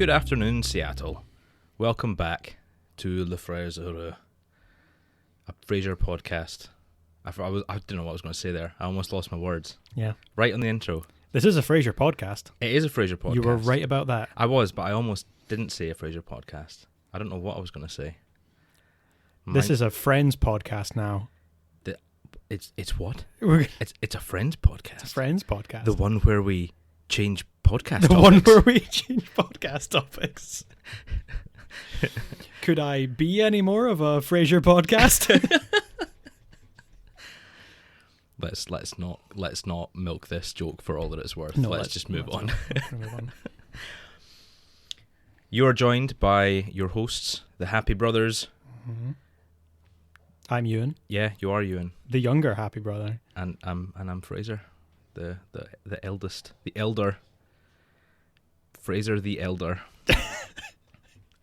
Good afternoon, Seattle. Welcome back to Le Frères, Heureux, a Frasier podcast. I didn't know what I was going to say there. I almost lost my words. Yeah. Right on the intro. This is a Frasier podcast. It is a Frasier podcast. You were right about that. I was, but I almost didn't say a Frasier podcast. I don't know what I was going to say. This is a Friends podcast now. It's what? We're- It's a Friends podcast. It's a Friends podcast. The one where we change podcast The topics. one where we change podcast topics. Could I be any more of a Frasier podcast? Let's not milk this joke for all that it's worth. No, let's just move on. Move on. You are joined by your hosts, the Happy Brothers. Mm-hmm. I'm Ewan, Yeah, you are Ewan, the younger Happy Brother. and I'm Fraser, the eldest, the elder. Fraser the elder,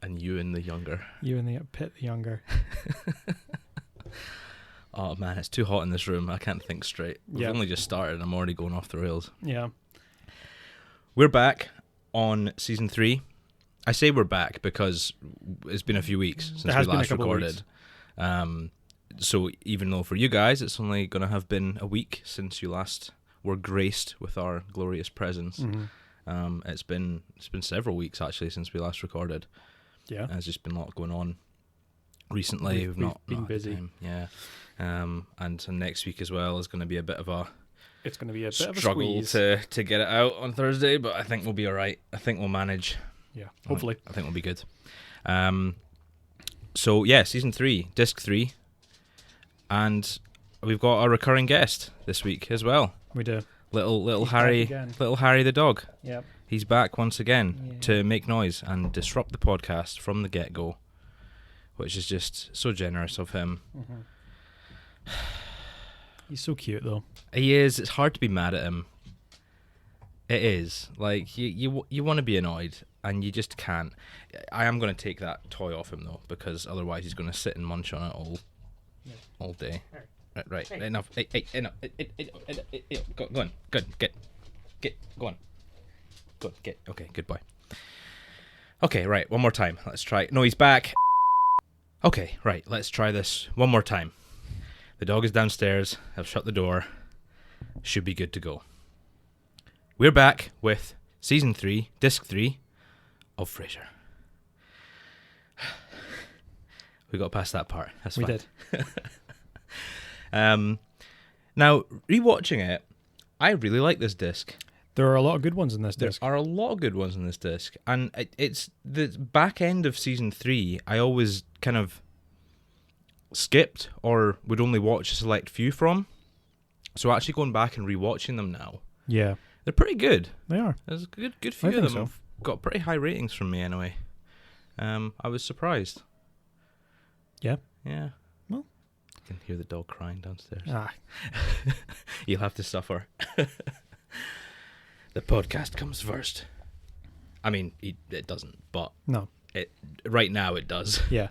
and Ewan the younger. Ewan the Pitt the younger. Oh man, it's too hot in this room. I can't think straight. We've Yeah. only just started and I'm already going off the rails. Yeah. We're back on season 3. I say we're back because it's been a few weeks since we has been a last couple of recorded. So even though for you guys it's only going to have been a week since you last were graced with our glorious presence, Mm-hmm. it's been several weeks actually since we last recorded. Yeah. There's just been a lot going on recently. We've not been had the busy. time. Yeah. And so next week as well is going to be a bit of a It's going to be a bit of a struggle squeeze. to get it out on Thursday, but I think we'll be all right. I think we'll manage. Yeah, hopefully. I think we'll be good. So yeah, season 3, disc 3, and we've got a recurring guest this week as well. We do. Little He's back Harry, again. little Harry the dog. Yep. He's back once again Yeah. to make noise and disrupt the podcast from the get-go, which is just so generous of him. Mm-hmm. He's so cute though. He is. It's hard to be mad at him. It is. Like, you want to be annoyed, and you just can't. I am going to take that toy off him, though, because otherwise he's going to sit and munch on it all day. Right. Enough. Hey, enough. Go on. Good. Get. Go on. Good. Get. Okay, good boy. Okay, right. One more time. Let's try. No, he's back. Okay, right. Let's try this one more time. The dog is downstairs. I've shut the door. Should be good to go. We're back with season 3, disc 3 of Frasier. We got past that part. That's We fine. did. Now, rewatching it, I really like this disc. There are a lot of good ones in this disc. There are a lot of good ones in this disc, and it's the back end of season 3. I always kind of skipped or would only watch a select few from. So actually going back and rewatching them now, Yeah, they're pretty good. they are. There's a good few of think them so. have got pretty high ratings from me anyway. I was surprised. Yeah. Yeah. Well. I can hear the dog crying downstairs. Ah, You'll have to suffer. The podcast comes first. I mean, it doesn't, but no. right now it does. Yeah.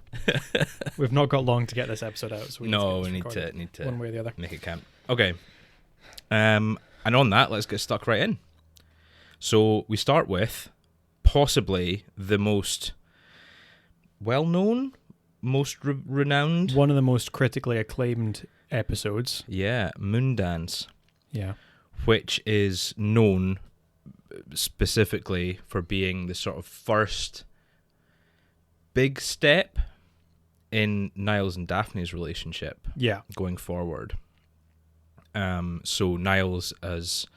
We've not got long to get this episode out, so We need to one way or the other. make it count. Okay. And on that, let's get stuck right in. So we start with possibly the most well-known, most renowned. One of the most critically acclaimed episodes. Yeah, Moondance, Yeah. which is known specifically for being the sort of first big step in Niles and Daphne's relationship Yeah. going forward. So Niles has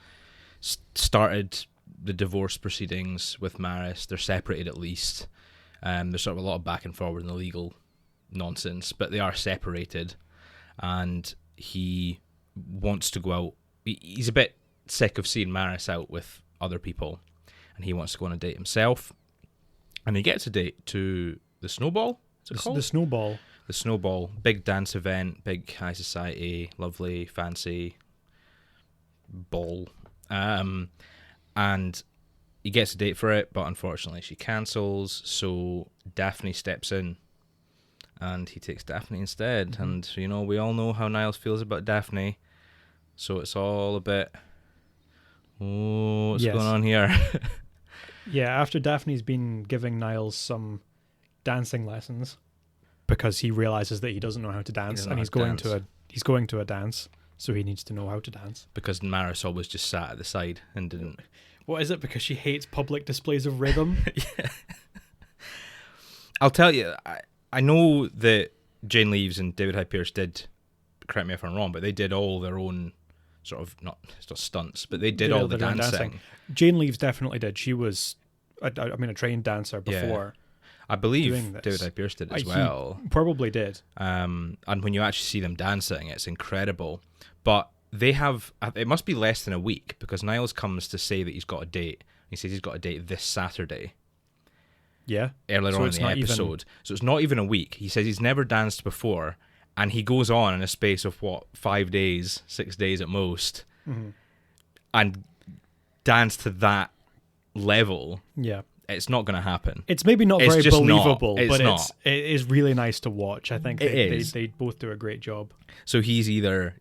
started the divorce proceedings with Maris. They're separated at least. There's sort of a lot of back and forward in the legal nonsense, but they are separated, and he wants to go out. He's a bit sick of seeing Maris out with other people, and he wants to go on a date himself. And he gets a date to the Snowball. Is it called? The Snowball. The Snowball, big dance event, big high society, lovely, fancy ball. And he gets a date for it, but unfortunately she cancels, so Daphne steps in and he takes Daphne instead. Mm-hmm. And, you know, we all know how Niles feels about Daphne, so it's all a bit, what's Yes. going on here? Yeah, after Daphne's been giving Niles some dancing lessons because he realizes that he doesn't know how to dance, and he's going to a dance, so he needs to know how to dance. Because Marisol was just sat at the side and didn't. What is it? Because she hates public displays of rhythm? Yeah. I'll tell you, I know that Jane Leeves and David Hyde Pierce did, correct me if I'm wrong, but they did all their own sort of, not stunts, but they did all the dancing. Jane Leeves definitely did. She was, a trained dancer before. I believe David Hyde Pierce did as well. He probably did. And when you actually see them dancing, it's incredible. But they have, it must be less than a week, because Niles comes to say that he's got a date. He says he's got a date this Saturday. Yeah. Earlier on in the episode. So it's not even a week. He says he's never danced before, and he goes on in a space of, 5 days, 6 days at most, and dance to that level. Yeah. It's not going to happen. It's maybe not very believable, but it is really nice to watch. I think they both do a great job. So he's either,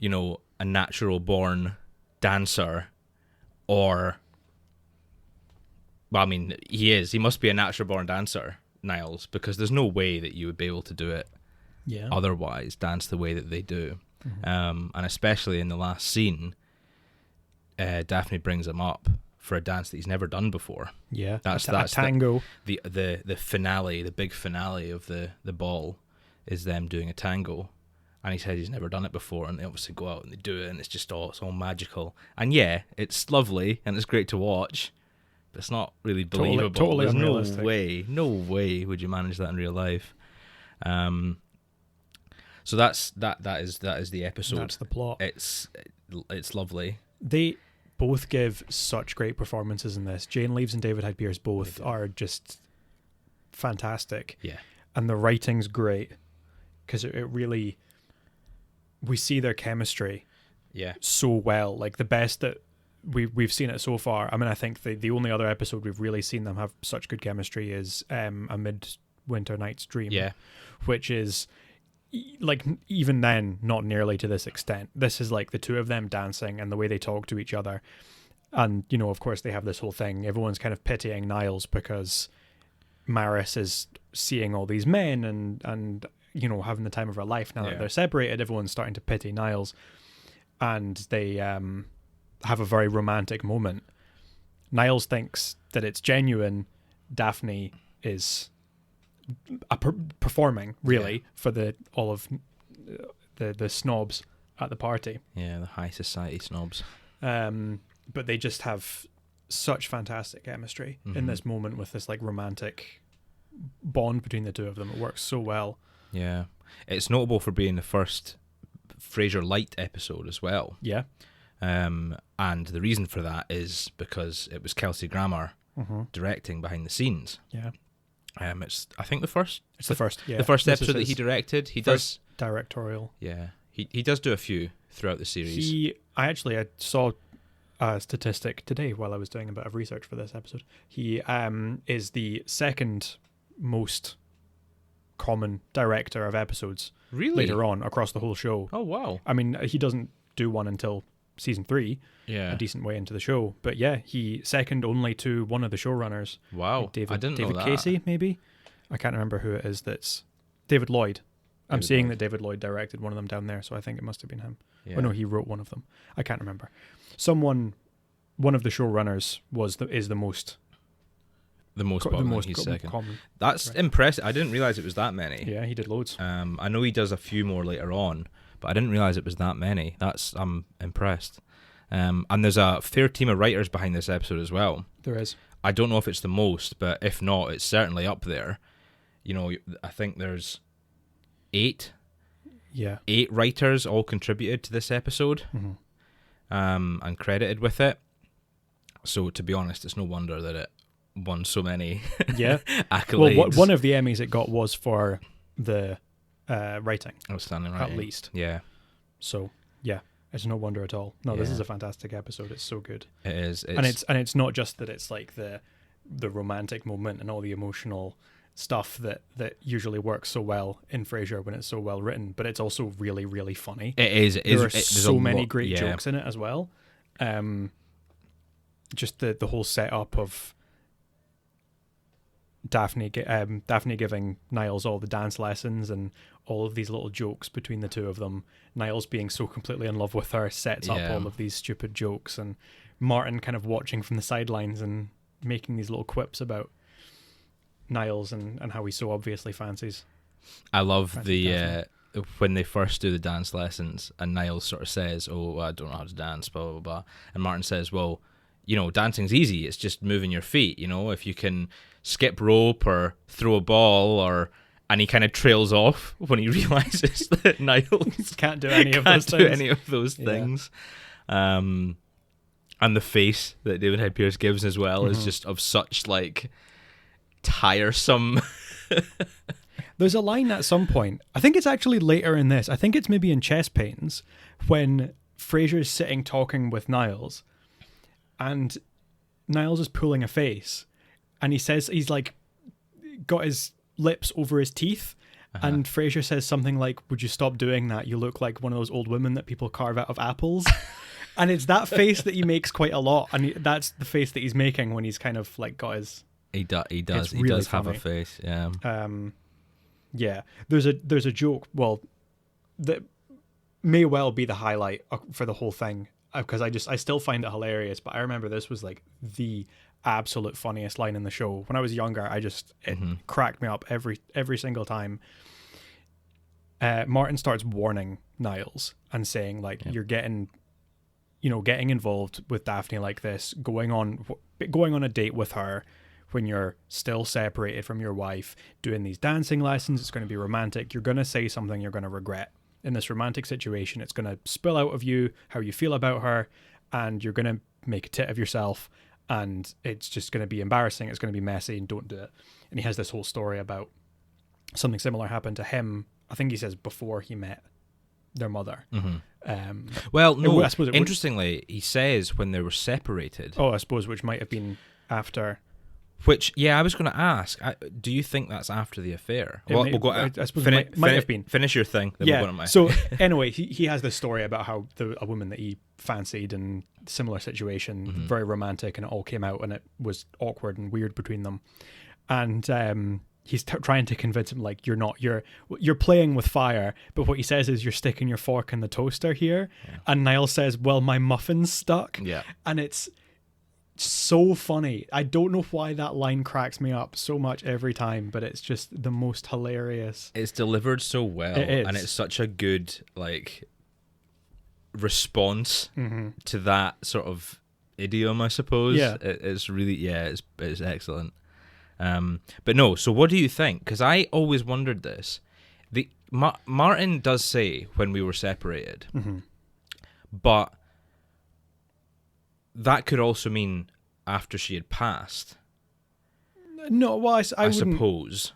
a natural born dancer, or... Well, I mean, he is. He must be a natural born dancer, Niles, because there's no way that you would be able to do it otherwise, dance the way that they do. And especially in the last scene, Daphne brings him up for a dance that he's never done before. Yeah, that's a tango. The finale, the big finale of the ball is them doing a tango. And he said he's never done it before, and they obviously go out and they do it, and it's all magical. And yeah, it's lovely, and it's great to watch. But it's not really believable. Totally There's unrealistic. no way would you manage that in real life. So that is the episode. That's the plot. It's lovely. They both give such great performances in this. Jane Leeves and David Hyde Pierce both are just fantastic. Yeah. And the writing's great, because it really, we see their chemistry so well. Like, the best that we've seen it so far. I mean, I think the only other episode we've really seen them have such good chemistry is A Midwinter Night's Dream, which is, like, even then, not nearly to this extent. This is like the two of them dancing and the way they talk to each other. And, of course, they have this whole thing. Everyone's kind of pitying Niles because Maris is seeing all these men and having the time of her life now that they're separated. Everyone's starting to pity Niles. And they have a very romantic moment. Niles thinks that it's genuine. Daphne is performing, really, for all of the snobs at the party. Yeah, the high society snobs. But they just have such fantastic chemistry in this moment with this, like, romantic bond between the two of them. It works so well. Yeah. It's notable for being the first Frasier Light episode as well. Yeah. And the reason for that is because it was Kelsey Grammer directing behind the scenes. Yeah. It's I think the first. It's the first. Yeah. The first episode that he directed. He does directorial. Yeah. He does do a few throughout the series. I saw a statistic today while I was doing a bit of research for this episode. He is the second most common director of episodes. Really? Later on across the whole show. Oh wow. I mean, he doesn't do one until season 3, a decent way into the show. But yeah, he second only to one of the showrunners. Wow, like David, I didn't know that. Casey, maybe? I can't remember who it is. That's David Lloyd. I'm seeing that David Lloyd directed one of them down there, so I think it must have been him. Yeah. Oh no, he wrote one of them. I can't remember. One of the showrunners is the most. The most popular, he's second. That's impressive. I didn't realize it was that many. Yeah, he did loads. I know he does a few more later on, but I didn't realize it was that many. I'm impressed. And there's a fair team of writers behind this episode as well. There is. I don't know if it's the most, but if not, it's certainly up there. I think there's 8. Yeah. 8 writers all contributed to this episode, and credited with it. So to be honest, it's no wonder that it won so many accolades. Well, one of the Emmys it got was for the writing. Outstanding writing. At least. Yeah. So, yeah, it's no wonder at all. No, this is a fantastic episode. It's so good. It is. And it's not just that it's like the romantic moment and all the emotional stuff that usually works so well in Frasier when it's so well written, but it's also really, really funny. It is. There are so many great jokes in it as well. Just the whole setup of Daphne giving Niles all the dance lessons and all of these little jokes between the two of them. Niles being so completely in love with her sets up all of these stupid jokes, and Martin kind of watching from the sidelines and making these little quips about Niles and how he so obviously fancies. I love when they first do the dance lessons and Niles sort of says, "Oh, I don't know how to dance, blah, blah, blah." And Martin says, "Well, you know, dancing's easy. It's just moving your feet. You know, if you can skip rope or throw a ball and he kind of trails off when he realizes that Niles can't do any of those things. And the face that David Hyde Pierce gives as well is just of such like tiresome. There's a line at some point, I think it's actually later in this, I think it's maybe in Chest Pains, when Frasier's sitting talking with Niles and Niles is pulling a face and he says he's like got his lips over his teeth, and Frasier says something like, "Would you stop doing that? You look like one of those old women that people carve out of apples." And it's that face that he makes quite a lot, and that's the face that he's making when he's kind of like got his... He does have a face, yeah. Yeah, there's a joke, well, that may well be the highlight for the whole thing, because I still find it hilarious, but I remember this was like the absolute funniest line in the show. When I was younger, it cracked me up every single time. Martin starts warning Niles and saying like, "You're getting involved with Daphne like this, going on a date with her when you're still separated from your wife, doing these dancing lessons, it's going to be romantic. You're going to say something you're going to regret. In this romantic situation, it's going to spill out of you how you feel about her, and you're going to make a tit of yourself, and it's just going to be embarrassing. It's going to be messy, and don't do it." And he has this whole story about something similar happened to him. I think he says before he met their mother. Well, no, interestingly, he says when they were separated. Oh, I suppose, which might have been after... Which, yeah, I was going to ask. Do you think that's after the affair? We'll go. I suppose it might have been. Finish your thing. Then yeah. We'll go to so anyway, he has this story about how a woman that he fancied in similar situation, very romantic, and it all came out, and it was awkward and weird between them. And he's trying to convince him, like, you're playing with fire, but what he says is, "You're sticking your fork in the toaster here." Yeah. And Niles says, "Well, my muffin's stuck." Yeah. And it's so funny. I don't know why that line cracks me up so much every time, but it's just the most hilarious. It's delivered so well, and it's such a good like response to that sort of idiom, I suppose. Yeah, it's really it's excellent. But no, so what do you think? Because I always wondered this. Martin does say when we were separated, but that could also mean after she had passed. No, well, I suppose.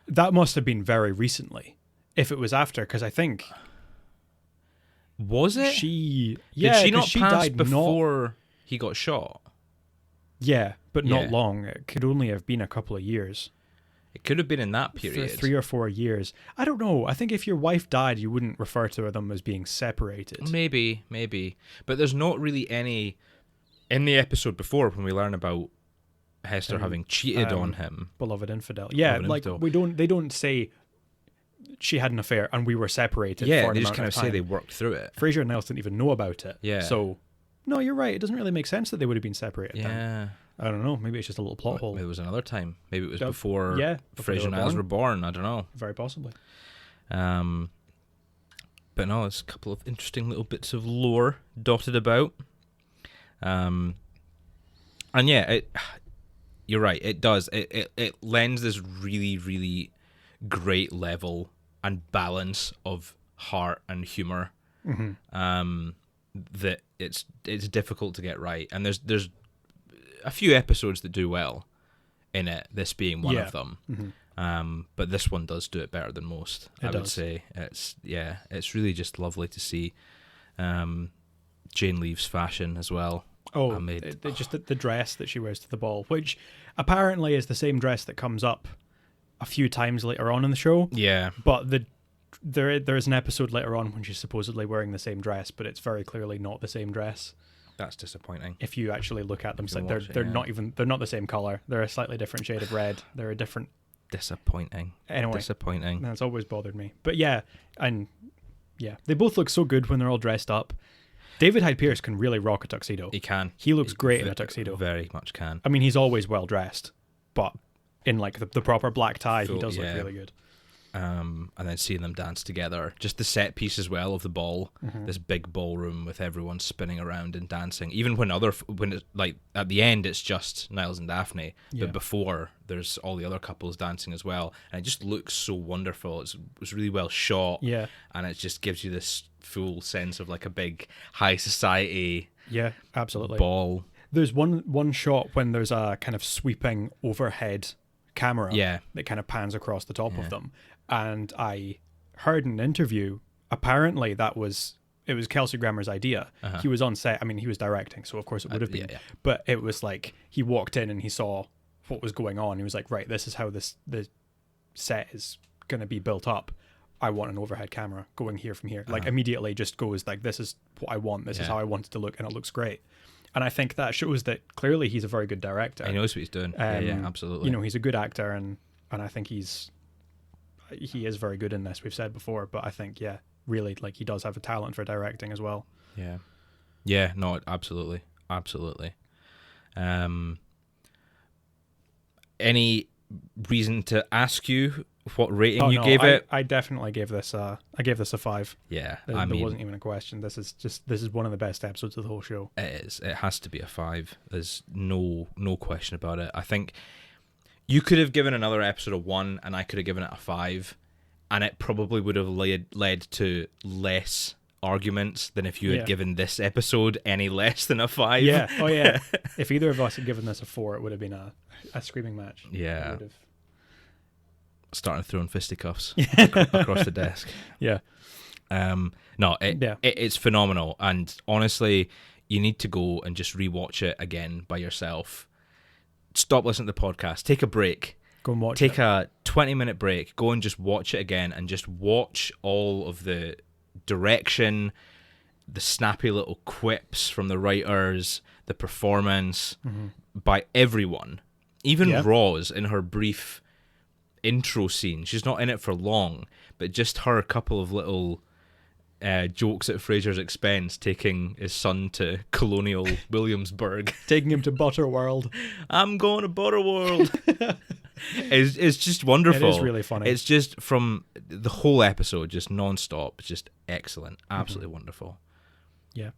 That must have been very recently, if it was after, because I think... Was it? Did she not pass before he got shot? Yeah, but not long. It could only have been a couple of years. It could have been in that period. 3 or 4 years. I don't know. I think if your wife died, you wouldn't refer to them as being separated. Maybe. But there's not really any... In the episode before, when we learn about Hester having cheated on him. Beloved infidel. Yeah, they don't say she had an affair and we were separated. Yeah, they just kind of say they worked through it. Frasier and Niles didn't even know about it. Yeah. So, no, you're right. It doesn't really make sense that they would have been separated. Yeah. Then. I don't know. Maybe it's just a little plot hole. Maybe it was another time. Maybe it was before Frasier and Niles were born. I don't know. Very possibly. But no, there's a couple of interesting little bits of lore dotted about. And yeah, you're right. It does. It lends this really, really great level and balance of heart and humor. That it's difficult to get right. And there's a few episodes that do well in it. This being one of them. But this one does do it better than most. I would say it's really just lovely to see. Jane Leave's fashion as well. Just the dress that she wears to the ball, which apparently is the same dress that comes up a few times later on in the show. Yeah, but there is an episode later on when she's supposedly wearing the same dress, but it's very clearly not the same dress. That's disappointing. If you actually look at them, You can they're watch it, they're yeah. not the same color. They're a slightly different shade of red. They're a different. Disappointing. Anyway, Disappointing. that's always bothered me. But yeah, they both look so good when they're all dressed up. David Hyde Pierce can really rock a tuxedo. He can. He looks great in a tuxedo. Very much can. I mean, he's always well dressed, but in like the proper black tie, he does look really good. And then seeing them dance together, just the set piece as well of the ball, this big ballroom with everyone spinning around and dancing. Even when it's like at the end, it's just Niles and Daphne, but before there's all the other couples dancing as well, and it just looks so wonderful. It's really well shot, and it just gives you this full sense of like a big high society, absolutely ball. There's one shot when there's a kind of sweeping overhead camera that kind of pans across the top of them. And I heard in an interview, apparently it was Kelsey Grammer's idea. He was on set. I mean, he was directing, so of course it would have been. But it was like he walked in and he saw what was going on. He was like, right, this is how the set is going to be built up. I want an overhead camera going here from here. Like immediately just goes like, this is what I want. This is how I want it to look. And it looks great. And I think that shows that clearly he's a very good director. He knows what he's doing. Absolutely. You know, he's a good actor and I think he is very good in this. We've said before, but I think, really, like he does have a talent for directing as well. Yeah, no, absolutely. Any reason to ask you what rating you gave it? I definitely gave this a 5. Yeah, there wasn't even a question. This is one of the best episodes of the whole show. It is. It has to be a 5. There's no question about it. I think you could have given another episode a 1 and I could have given it a 5, and it probably would have led to less arguments than if you had given this episode any less than a 5. Yeah. Oh yeah. If either of us had given this a 4, it would have been a screaming match. Yeah. Starting throwing fisticuffs across the desk. Yeah. It's phenomenal, and honestly, you need to go and just rewatch it again by yourself. Stop listening to the podcast. Take a break. Go and watch Take a 20-minute break. Go and just watch it again, and just watch all of the direction, the snappy little quips from the writers, the performance by everyone. Even Roz in her brief intro scene. She's not in it for long, but just her couple of little jokes at Frasier's expense, taking his son to colonial Williamsburg. Taking him to Butterworld. I'm going to Butterworld. It's just wonderful. It is really funny. It's just from the whole episode, just non-stop, just excellent. Absolutely wonderful. Yeah.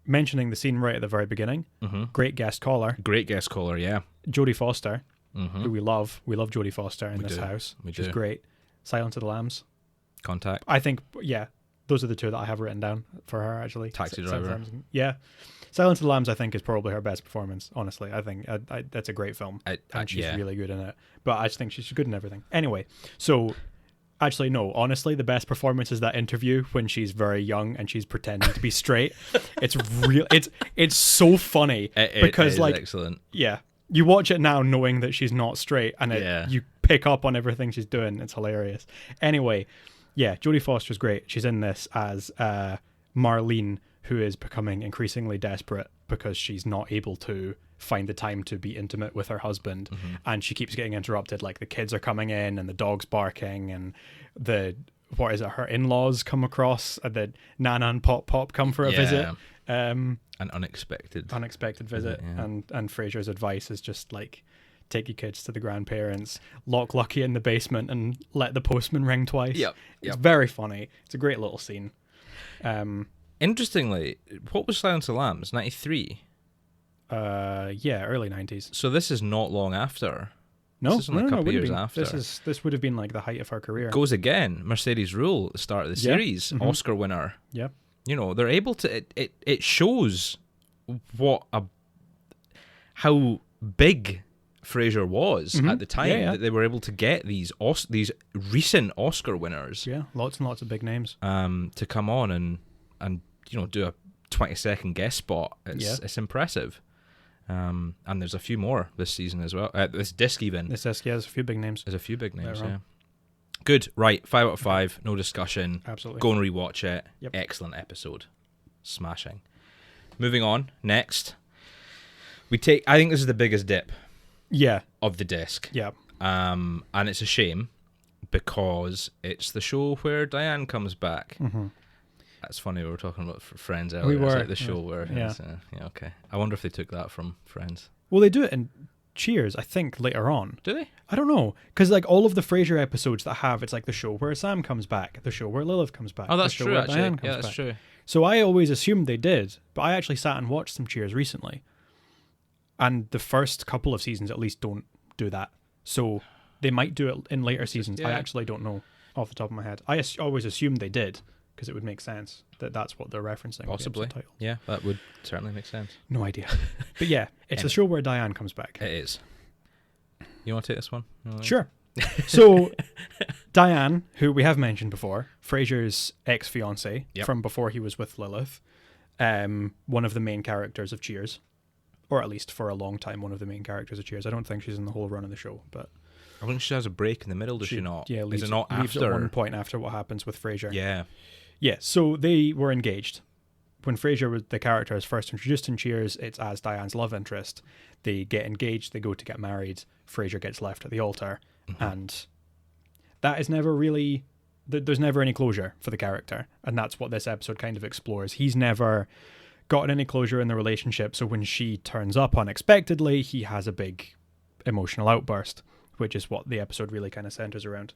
Mentioning the scene right at the very beginning, great guest caller. Great guest caller, yeah. Jodie Foster, who we love. We love Jodie Foster in this house, which is great. Silence of the Lambs. Contact. I think, those are the two that I have written down for her, actually. Taxi Driver. Yeah. Silence of the Lambs, I think, is probably her best performance, honestly. I think that's a great film, and she's really good in it. But I just think she's good in everything. Anyway, so... Actually, no. Honestly, the best performance is that interview when she's very young and she's pretending to be straight. It's real. It's so funny because, like, excellent. Yeah, you watch it now knowing that she's not straight, and you pick up on everything she's doing. It's hilarious. Anyway, Jodie Foster's great. She's in this as Marlene, who is becoming increasingly desperate because she's not able to find the time to be intimate with her husband, and she keeps getting interrupted. Like, the kids are coming in and the dog's barking, and her in-laws come across, the Nana and Pop come for a visit. An unexpected visit. And Frasier's advice is just like, take your kids to the grandparents, lock Lucky in the basement, and let the postman ring twice. It's very funny. It's a great little scene. Interestingly, what was Silence of the Lambs? 93? Early 90s. So this is not long after. No, this is only a couple of years after. This would have been like the height of her career. Goes again. Mercedes Rule at the start of the series, Oscar winner. Yeah. You know, they're able to. It shows how big Frasier was at the time, that they were able to get these recent Oscar winners. Yeah, lots and lots of big names. To come on and do a 20-second guest spot. It's impressive. And there's a few more this season as well. This disc even. This disc, there's a few big names. There's a few big names, Good. Right, 5 out of 5. No discussion. Absolutely. Go and rewatch it. Yep. Excellent episode. Smashing. Moving on. Next, I think this is the biggest dip. Yeah. Of the disc. Yeah. And it's a shame because it's the show where Diane comes back. Mm-hmm. That's funny. We were talking about Friends earlier. We were. It's like the show where. Yeah. Yeah. Okay. I wonder if they took that from Friends. Well, they do it in Cheers, I think, later on. Do they? I don't know, because like all of the Frasier episodes that have, it's like the show where Sam comes back, the show where Lilith comes back. Oh, that's the show true. Where Actually, Diane comes yeah, that's back. true. So I always assumed they did, but I actually sat and watched some Cheers recently, and the first couple of seasons at least don't do that. So they might do it in later seasons. Yeah. I actually don't know off the top of my head. I always assumed they did because it would make sense that that's what they're referencing. Possibly. Yeah, that would certainly make sense. No idea. But yeah, it's the show where Diane comes back. It is. You want to take this one? Sure. So Diane, who we have mentioned before, Frasier's ex-fiance from before he was with Lilith, one of the main characters of Cheers, or at least for a long time one of the main characters of Cheers. I don't think she's in the whole run of the show, but I think she has a break in the middle, does she not? Yeah, leaves, is it not leaves after? at one point after what happens with Frasier. Yeah. Yeah, so they were engaged. When Frasier was the character is first introduced in Cheers, it's as Diane's love interest. They get engaged, they go to get married, Frasier gets left at the altar, and that is never really... There's never any closure for the character, and that's what this episode kind of explores. He's never gotten any closure in the relationship, so when she turns up unexpectedly, he has a big emotional outburst, which is what the episode really kind of centers around.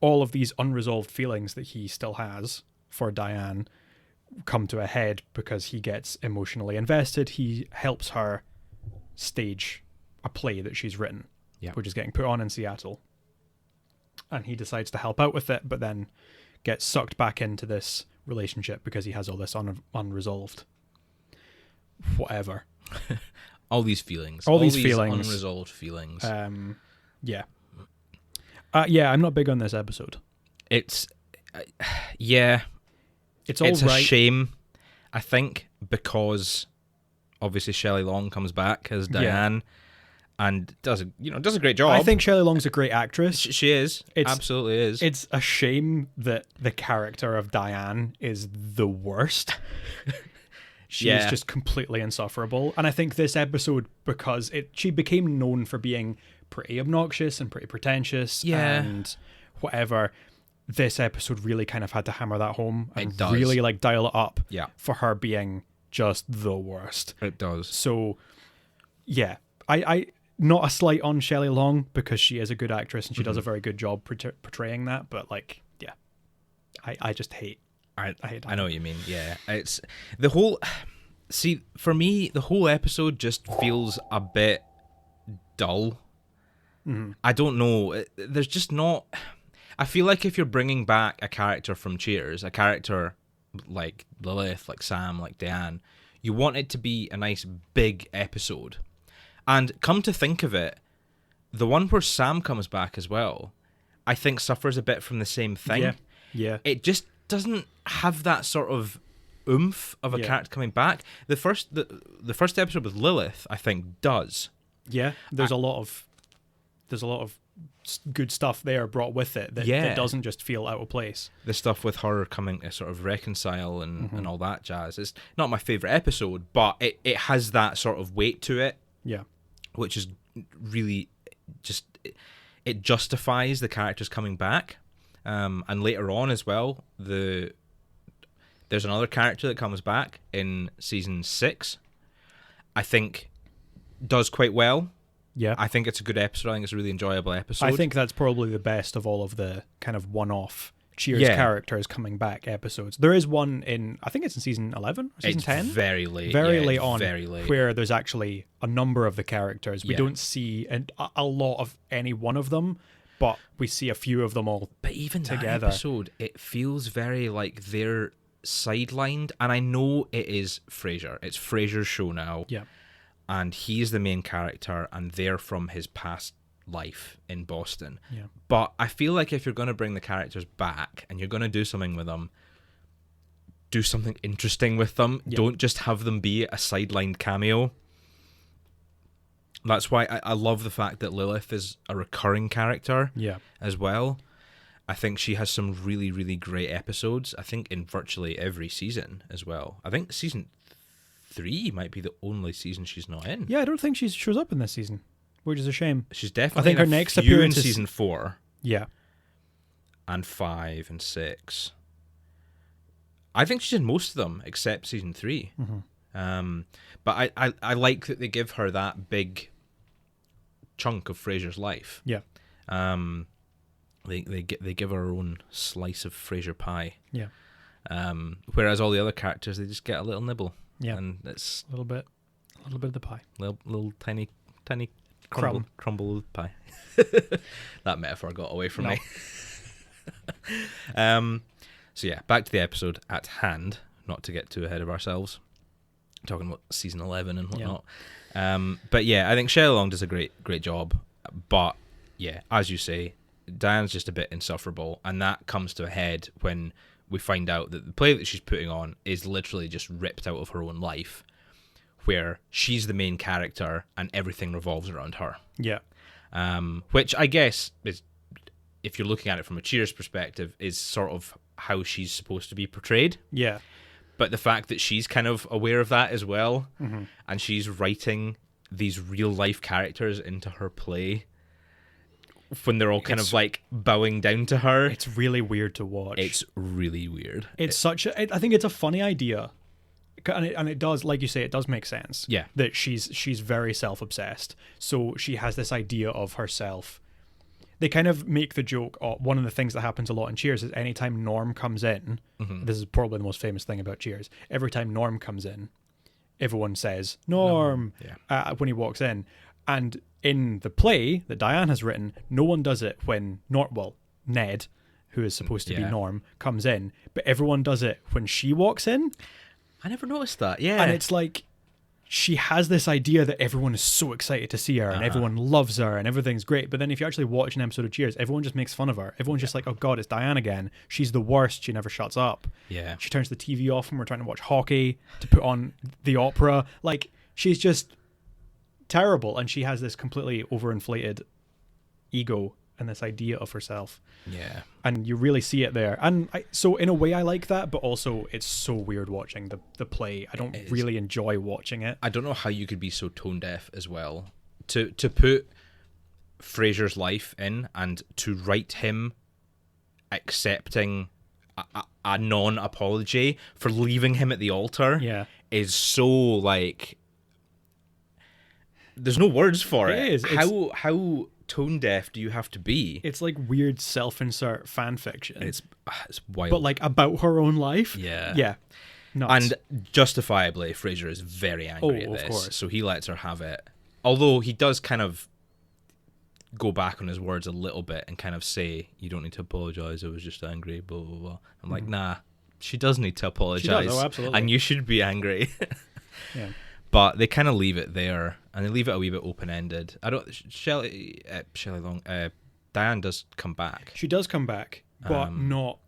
All of these unresolved feelings that he still has for Diane come to a head because he gets emotionally invested. He helps her stage a play that she's written, which is getting put on in Seattle. And he decides to help out with it, but then gets sucked back into this relationship because he has all this unresolved whatever. All these feelings. All these feelings. Unresolved feelings. Yeah. Yeah, I'm not big on this episode. It's... yeah. It's all It's right. a shame, I think, because obviously Shelley Long comes back as Diane and does a great job. I think Shelley Long's a great actress. She is. Absolutely is. It's a shame that the character of Diane is the worst. She's just completely insufferable. And I think this episode, because she became known for being pretty obnoxious and pretty pretentious and whatever, this episode really kind of had to hammer that home and really like dial it up for her being just the worst. It does. So yeah, I not a slight on Shelley Long because she is a good actress and she does a very good job portraying that, but like, yeah, I just hate. I hate that. I know what you mean. Yeah, it's the whole. See, for me, the whole episode just feels a bit dull. I don't know. There's just not. I feel like if you're bringing back a character from Cheers, a character like Lilith, like Sam, like Diane, you want it to be a nice big episode. And come to think of it, the one where Sam comes back as well, I think suffers a bit from the same thing. Yeah. It just doesn't have that sort of oomph of a character coming back. The first episode with Lilith, I think, does. Yeah, there's a lot of good stuff there brought with it that doesn't just feel out of place. The stuff with her coming to sort of reconcile and all that jazz. It's not my favourite episode, but it has that sort of weight to it. Yeah. Which is really just... It justifies the characters coming back. And later on as well, there's another character that comes back in season 6. I think does quite well. Yeah. I think it's a good episode. I think it's a really enjoyable episode. I think that's probably the best of all of the kind of one-off Cheers characters coming back episodes. There is one in, I think it's in season 11 or season 10? Very late. Very late on. Very late. Where there's actually a number of the characters. We don't see a lot of any one of them, but we see a few of them all But even together. That episode, it feels very like they're sidelined. And I know it is Frasier. It's Frasier's show now. Yeah. And he's the main character, and they're from his past life in Boston. Yeah. But I feel like if you're going to bring the characters back and you're going to do something with them, do something interesting with them. Yeah. Don't just have them be a sidelined cameo. That's why I love the fact that Lilith is a recurring character as well. I think she has some really, really great episodes. I think in virtually every season as well. I think season 3 might be the only season she's not in. Yeah, I don't think she shows up in this season, which is a shame. She's definitely. I think her next appearance in is season 4. Yeah, and 5 and 6. I think she's in most of them except season 3. But I like that they give her that big chunk of Frasier's life. Yeah. They give her own slice of Frasier pie. Yeah. Whereas all the other characters, they just get a little nibble. Yeah. And it's a little bit of the pie. Little tiny crumble of pie. That metaphor got away from me. So yeah, back to the episode at hand. Not to get too ahead of ourselves. Talking about season 11 and whatnot. But yeah, I think Shelley Long does a great job. But yeah, as you say, Diane's just a bit insufferable, and that comes to a head when we find out that the play that she's putting on is literally just ripped out of her own life, where she's the main character and everything revolves around her. Yeah. Which I guess is, if you're looking at it from a Cheers perspective, is sort of how she's supposed to be portrayed. Yeah. But the fact that she's kind of aware of that as well, and she's writing these real life characters into her play when they're all kind of like bowing down to her. It's really weird to watch. It's really weird. It's I think it's a funny idea. And it does, like you say, it does make sense. Yeah. That she's very self-obsessed. So she has this idea of herself. They kind of make the joke, one of the things that happens a lot in Cheers is anytime Norm comes in, this is probably the most famous thing about Cheers, every time Norm comes in, everyone says, Norm, when he walks in. And in the play that Diane has written, no one does it when Ned, who is supposed to be Norm, comes in, but everyone does it when she walks in. I never noticed that, yeah. And it's like, she has this idea that everyone is so excited to see her and everyone loves her and everything's great. But then if you actually watch an episode of Cheers, everyone just makes fun of her. Everyone's just like, oh God, it's Diane again. She's the worst. She never shuts up. Yeah. She turns the TV off when we're trying to watch hockey to put on the opera. Like, she's just terrible. And she has this completely overinflated ego and this idea of herself. Yeah. And you really see it there. And so in a way I like that, but also it's so weird watching the play. I don't really enjoy watching it. I don't know how you could be so tone deaf as well. To put Frasier's life in and to write him accepting a non-apology for leaving him at the altar is so like... There's no words for it. It is. How tone deaf do you have to be? It's like weird self-insert fan fiction. It's wild. But like about her own life. Yeah. Yeah. Nuts. And justifiably, Frasier is very angry at this. Of course. So he lets her have it. Although he does kind of go back on his words a little bit and kind of say, you don't need to apologise, I was just angry, blah, blah, blah. I'm like, nah, she does need to apologise. Absolutely. And you should be angry. Yeah. But they kind of leave it there, and they leave it a wee bit open-ended. Shelley Long, Diane does come back. She does come back, but not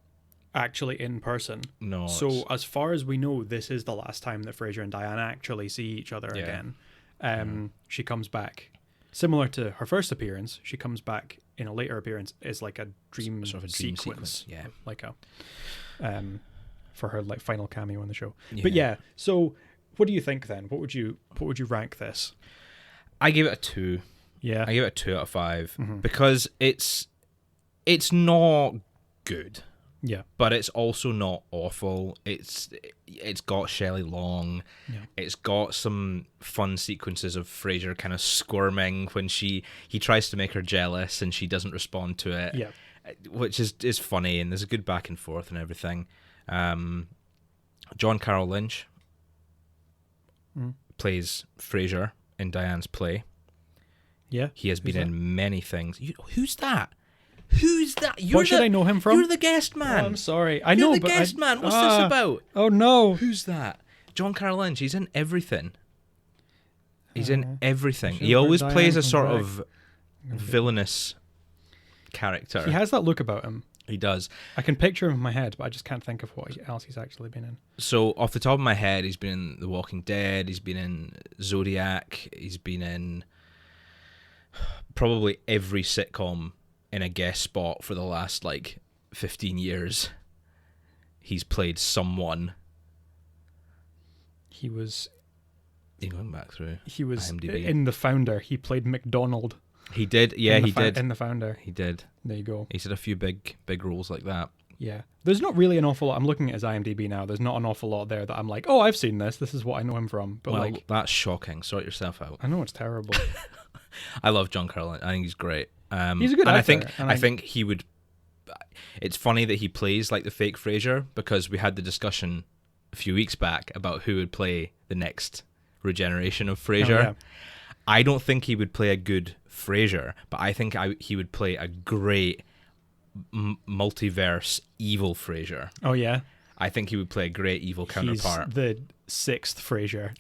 actually in person. No. So as far as we know, this is the last time that Frasier and Diane actually see each other again. She comes back. Similar to her first appearance, she comes back in a later appearance as like a dream, sort of a dream sequence. Yeah. Like for her like final cameo in the show. Yeah. But yeah, so what do you think then? What would you rank this? I give it a 2. Yeah. I give it a 2 out of 5 because it's not good. Yeah. But it's also not awful. It's got Shelley Long. Yeah. It's got some fun sequences of Frasier kind of squirming when he tries to make her jealous and she doesn't respond to it. Yeah. Which is funny, and there's a good back and forth and everything. John Carroll Lynch plays Frasier in Diane's play. Yeah. He has been in many things. Who's that? Who's that? What should I know him from? You're the guest man. Oh, I'm sorry. You're the guest man. What's this about? Oh, no. Who's that? John Carroll Lynch. He's in everything. He's in everything. He always plays a sort of villainous character. He has that look about him. He does. I can picture him in my head, but I just can't think of what else he's actually been in. So, off the top of my head, he's been in The Walking Dead, he's been in Zodiac, he's been in probably every sitcom in a guest spot for the last, 15 years, he's played someone. He was... You're going back through He was IMDb. in The Founder. He played McDonald. He did, yeah, he did. In The Founder. He did. There you go. He's had a few big roles like that. Yeah. There's not really an awful lot. I'm looking at his IMDb now. There's not an awful lot there that I'm like, oh, I've seen this. This is what I know him from. But Well, that's shocking. Sort yourself out. I know it's terrible. I love John Carlin. I think he's great. He's a good actor. I think he would... It's funny that he plays like the fake Frasier, because we had the discussion a few weeks back about who would play the next regeneration of Frasier. Oh, yeah. I don't think he would play a good Frasier, but I think he would play a great multiverse evil Frasier. Oh, yeah? I think he would play a great evil counterpart. He's the sixth Frasier.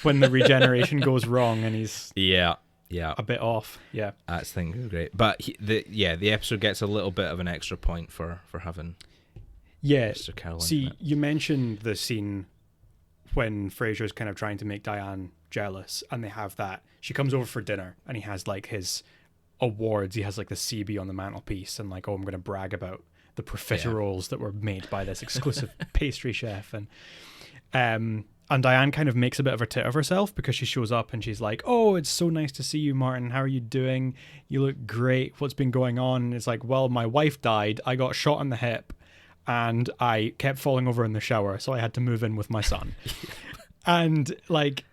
When the regeneration goes wrong and he's Yeah. a bit off. Yeah. That's thing great. But the episode gets a little bit of an extra point for having Mr. Carlin. See, you mentioned the scene when Frasier's kind of trying to make Diane jealous, and they have that. She comes over for dinner, and he has like his awards. He has like the CB on the mantelpiece, and like, oh, I'm going to brag about the profiteroles that were made by this exclusive pastry chef. And Diane kind of makes a bit of a tit of herself, because she shows up and she's like, oh, it's so nice to see you, Martin. How are you doing? You look great. What's been going on? And it's like, well, my wife died. I got shot in the hip, and I kept falling over in the shower, so I had to move in with my son. And like,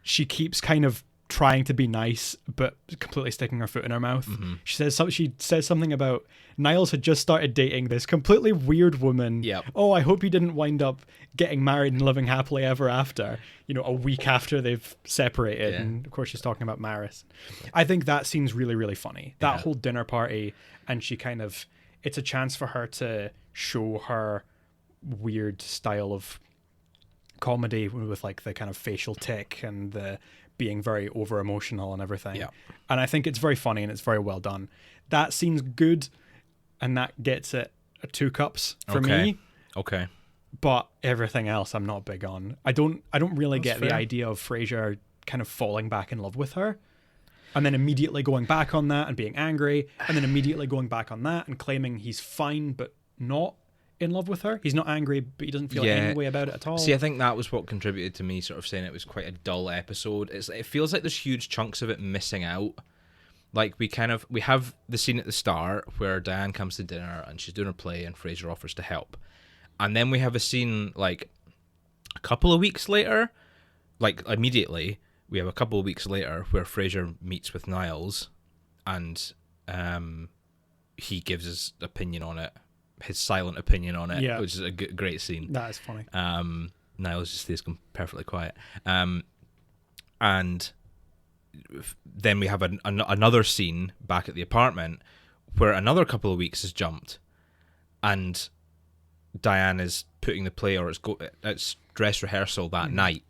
she keeps kind of trying to be nice, but completely sticking her foot in her mouth. Mm-hmm. She says something about Niles had just started dating this completely weird woman. Yep. Oh, I hope he didn't wind up getting married and living happily ever after, a week after they've separated. Yeah. And of course she's talking about Maris. I think that scene's really, really funny. That whole dinner party, and she kind of, it's a chance for her to show her weird style of comedy with like the kind of facial tic and the being very over emotional and everything. Yeah. And I think it's very funny and it's very well done. That scene's good, and that gets it a 2 cups for me. Okay. But everything else I'm not big on. I don't really get the idea of Frasier kind of falling back in love with her, and then immediately going back on that and being angry, and then immediately going back on that and claiming he's fine but not in love with her. He's not angry, but he doesn't feel any way about it at all. See, I think that was what contributed to me sort of saying it was quite a dull episode. It feels like there's huge chunks of it missing out. Like, we have the scene at the start where Diane comes to dinner and she's doing her play and Frasier offers to help. And then we have a scene like a couple of weeks later, like immediately, we have a couple of weeks later where Frasier meets with Niles, and he gives his opinion on it. His silent opinion on it, which is a great scene. That is funny. Niles just stays perfectly quiet. And then we have another scene back at the apartment where another couple of weeks has jumped, and Diane is putting the play, or it's dress rehearsal that night.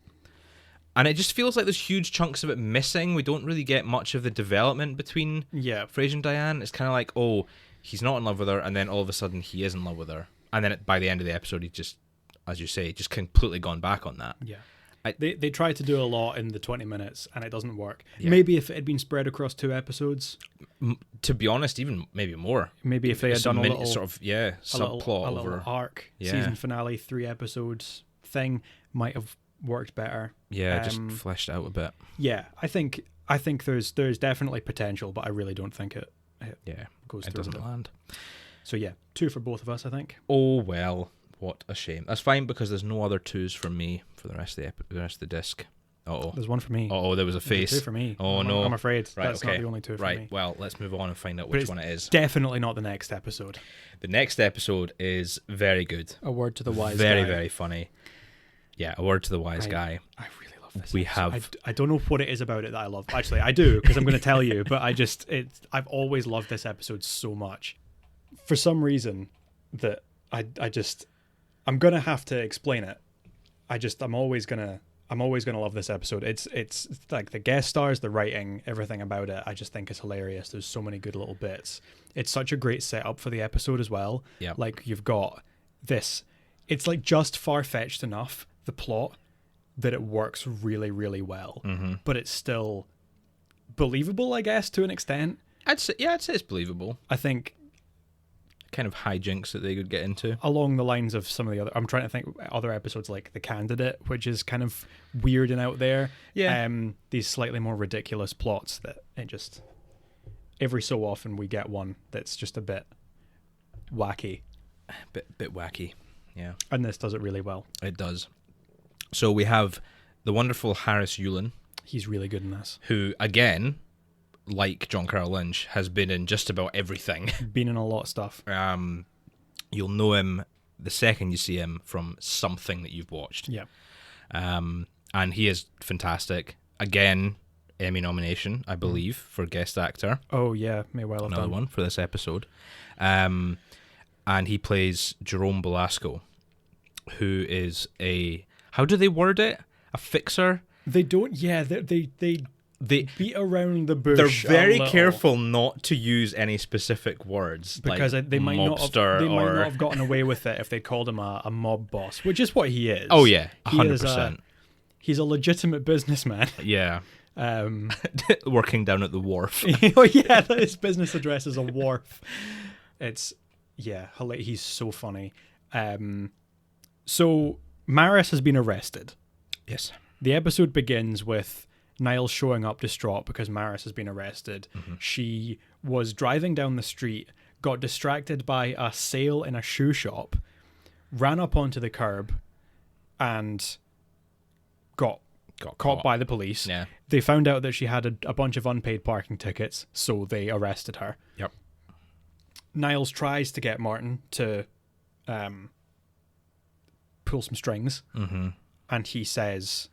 And it just feels like there's huge chunks of it missing. We don't really get much of the development between Frasier and Diane. It's kind of like, oh, he's not in love with her, and then all of a sudden he is in love with her. And then by the end of the episode, he just, as you say, just completely gone back on that. Yeah. They try to do a lot in the 20 minutes, and it doesn't work. Yeah. Maybe if it had been spread across 2 episodes. To be honest, even maybe more. Maybe if they had done a little sort of subplot a little arc, season finale, 3 episodes thing might have worked better. Yeah, just fleshed out a bit. Yeah, I think there's definitely potential, but I really don't think it goes through. It doesn't land. So yeah, 2 for both of us, I think. Oh well, what a shame. That's fine, because there's no other 2s from me for the rest of the disc. Oh, there's 1 for me. Oh, there was a face. There's 2 for me. Oh no, I'm afraid that's not the only 2 for me. Right. Well, let's move on and find out which one it is. Definitely not the next episode. The next episode is very good. A Word to the Wise Guy. Very, very funny. Yeah, A Word to the Wise Guy. I really love this. I don't know what it is about it that I love. Actually, I do, because I'm going to tell you. But I've always loved this episode so much. For some reason, that I'm going to have to explain it. I'm always gonna love this episode. It's like the guest stars, the writing, everything about it. I just think it's hilarious. There's so many good little bits. It's such a great setup for the episode as well. Yeah. Like, you've got this. It's like just far-fetched enough, the plot, that it works really, really well. Mm-hmm. But it's still believable, I guess, to an extent. I'd say it's believable. I think kind of hijinks that they could get into. Along the lines of some of the other, I'm trying to think other episodes like The Candidate, which is kind of weird and out there. Yeah. These slightly more ridiculous plots that it just, every so often we get one that's just a bit wacky. Bit wacky, yeah. And this does it really well. It does. So we have the wonderful Harris Yulin. He's really good in this. Who, again, like John Carroll Lynch, has been in just about everything. Been in a lot of stuff. You'll know him the second you see him from something that you've watched. Yeah. And he is fantastic. Again, Emmy nomination, I believe, for guest actor. Oh, yeah. May well have Another done. one for this episode. And he plays Jerome Belasco, who is a... How do they word it? A fixer? They don't... Yeah, they beat around the bush. They're very careful not to use any specific words, because like they might not have gotten away with it if they called him a mob boss, which is what he is. Oh yeah, 100%. He's a legitimate businessman. Yeah. Working down at the wharf. Oh yeah, his business address is a wharf. It's he's so funny. So Maris has been arrested. Yes. The episode begins with Niles showing up distraught because Maris has been arrested. Mm-hmm. She was driving down the street, got distracted by a sale in a shoe shop, ran up onto the curb, and got caught by the police. Yeah. They found out that she had a bunch of unpaid parking tickets, so they arrested her. Yep. Niles tries to get Martin to pull some strings, and he says,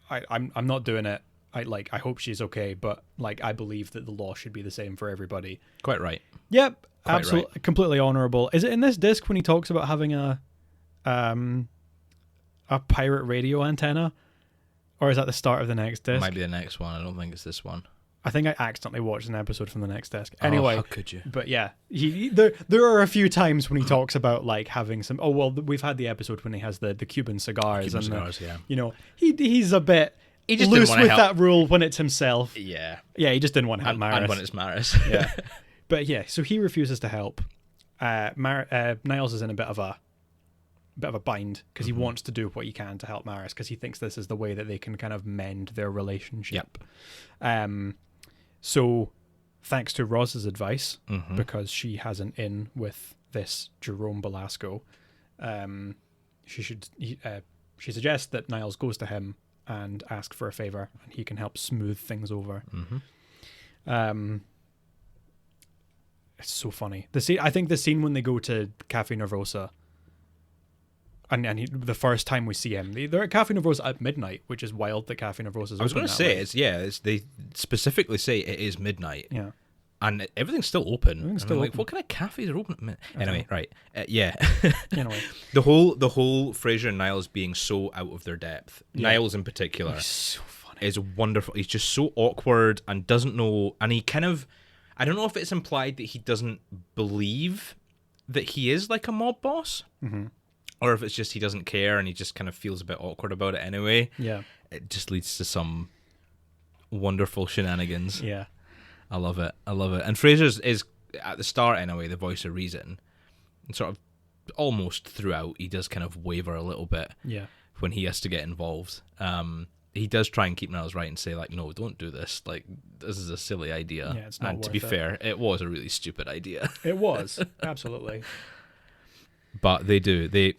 I'm not doing it. I hope she's okay, but I believe that the law should be the same for everybody. Quite right. Yep, absolutely, right. Completely honorable. Is it in this disc when he talks about having a pirate radio antenna, or is that the start of the next disc? It might be the next one. I don't think it's this one. I think I accidentally watched an episode from the next disc. Anyway, how could you? But yeah, there are a few times when he talks about having some. Oh well, we've had the episode when he has the Cuban cigars. Yeah. He's a bit loose with that rule when it's himself. Yeah. Yeah, he just didn't want to help Maris. And when it's Maris. Yeah. But yeah, so he refuses to help. Niles is in a bit of a bind because he wants to do what he can to help Maris because he thinks this is the way that they can kind of mend their relationship. Yep. So thanks to Roz's advice, because she has an in with this Jerome Belasco, she suggests that Niles goes to him and ask for a favor, and he can help smooth things over. It's so funny. I think the scene when they go to Cafe Nervosa, and the first time we see him, they're at Cafe Nervosa at midnight, which is wild that Cafe Nervosa is. I was going to say they specifically say it is midnight. Yeah. And everything's still open. What kind of cafes are open at midnight? Anyway, right. Yeah. Anyway. The whole Frasier and Niles being so out of their depth. Yeah. Niles in particular. He's so funny. Is wonderful. He's just so awkward and doesn't know, and he kind of, I don't know if it's implied that he doesn't believe that he is like a mob boss. Or if it's just he doesn't care and he just kind of feels a bit awkward about it anyway. Yeah. It just leads to some wonderful shenanigans. Yeah. I love it. And Frasier is, at the start anyway, the voice of reason. And sort of almost throughout, he does kind of waver a little bit when he has to get involved. He does try and keep Niles right and say, no, don't do this. This is a silly idea. Yeah, it's not and to be fair, it was a really stupid idea. It was. Absolutely. But they do. They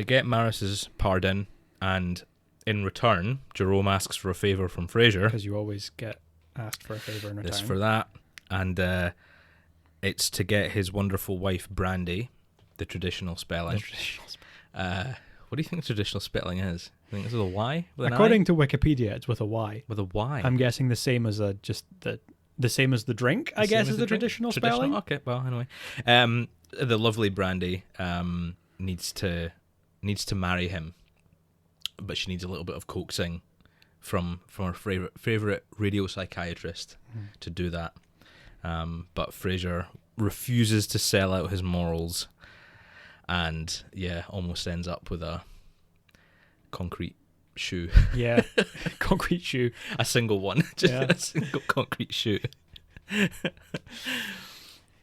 get Maris's pardon, and in return, Jerome asks for a favour from Frasier. Because you always get asked for a favour in return. This for that. And it's to get his wonderful wife, Brandie, the traditional spelling. What do you think the traditional spelling is? I think it's with a Y? According to Wikipedia, it's with a Y. With a Y? I'm guessing the same as the same as the drink, I guess, is the traditional spelling. Okay, well, anyway. The lovely Brandy needs to marry him, but she needs a little bit of coaxing from her favorite radio psychiatrist to do that. But Frasier refuses to sell out his morals, and almost ends up with a concrete shoe. Yeah, concrete shoe. A single one, a single concrete shoe.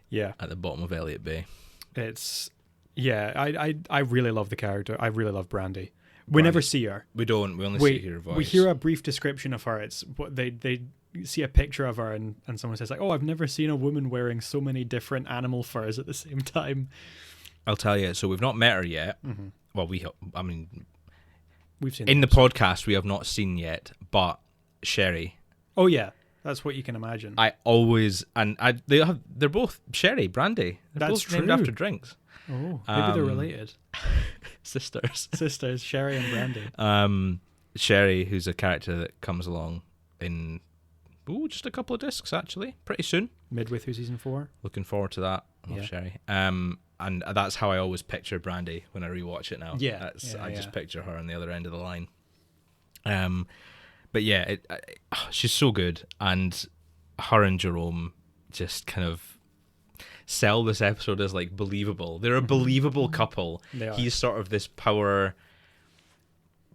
Yeah, at the bottom of Elliott Bay. It's I really love the character. I really love Brandy. We Brandy. never see her. We don't. We only see her voice. We hear a brief description of her. It's what they see a picture of her and someone says like, "Oh, I've never seen a woman wearing so many different animal furs at the same time." I'll tell you. So we've not met her yet. Mm-hmm. Well, we've seen in the episode. podcast we have not seen yet, but Sherry. Oh yeah, that's what you can imagine. They're both Sherry, Brandie. They're That's both named true. after drinks. Oh, maybe they're related. Sisters, Sherry and Brandy. Sherry, who's a character that comes along in just a couple of discs actually, pretty soon. Midway through season 4. Looking forward to that. I love Sherry. And that's how I always picture Brandie when I rewatch it now. Yeah, I just picture her on the other end of the line. But yeah, she's so good, and her and Jerome just kind of sell this episode as like believable. They're a believable couple. They are. He's sort of this power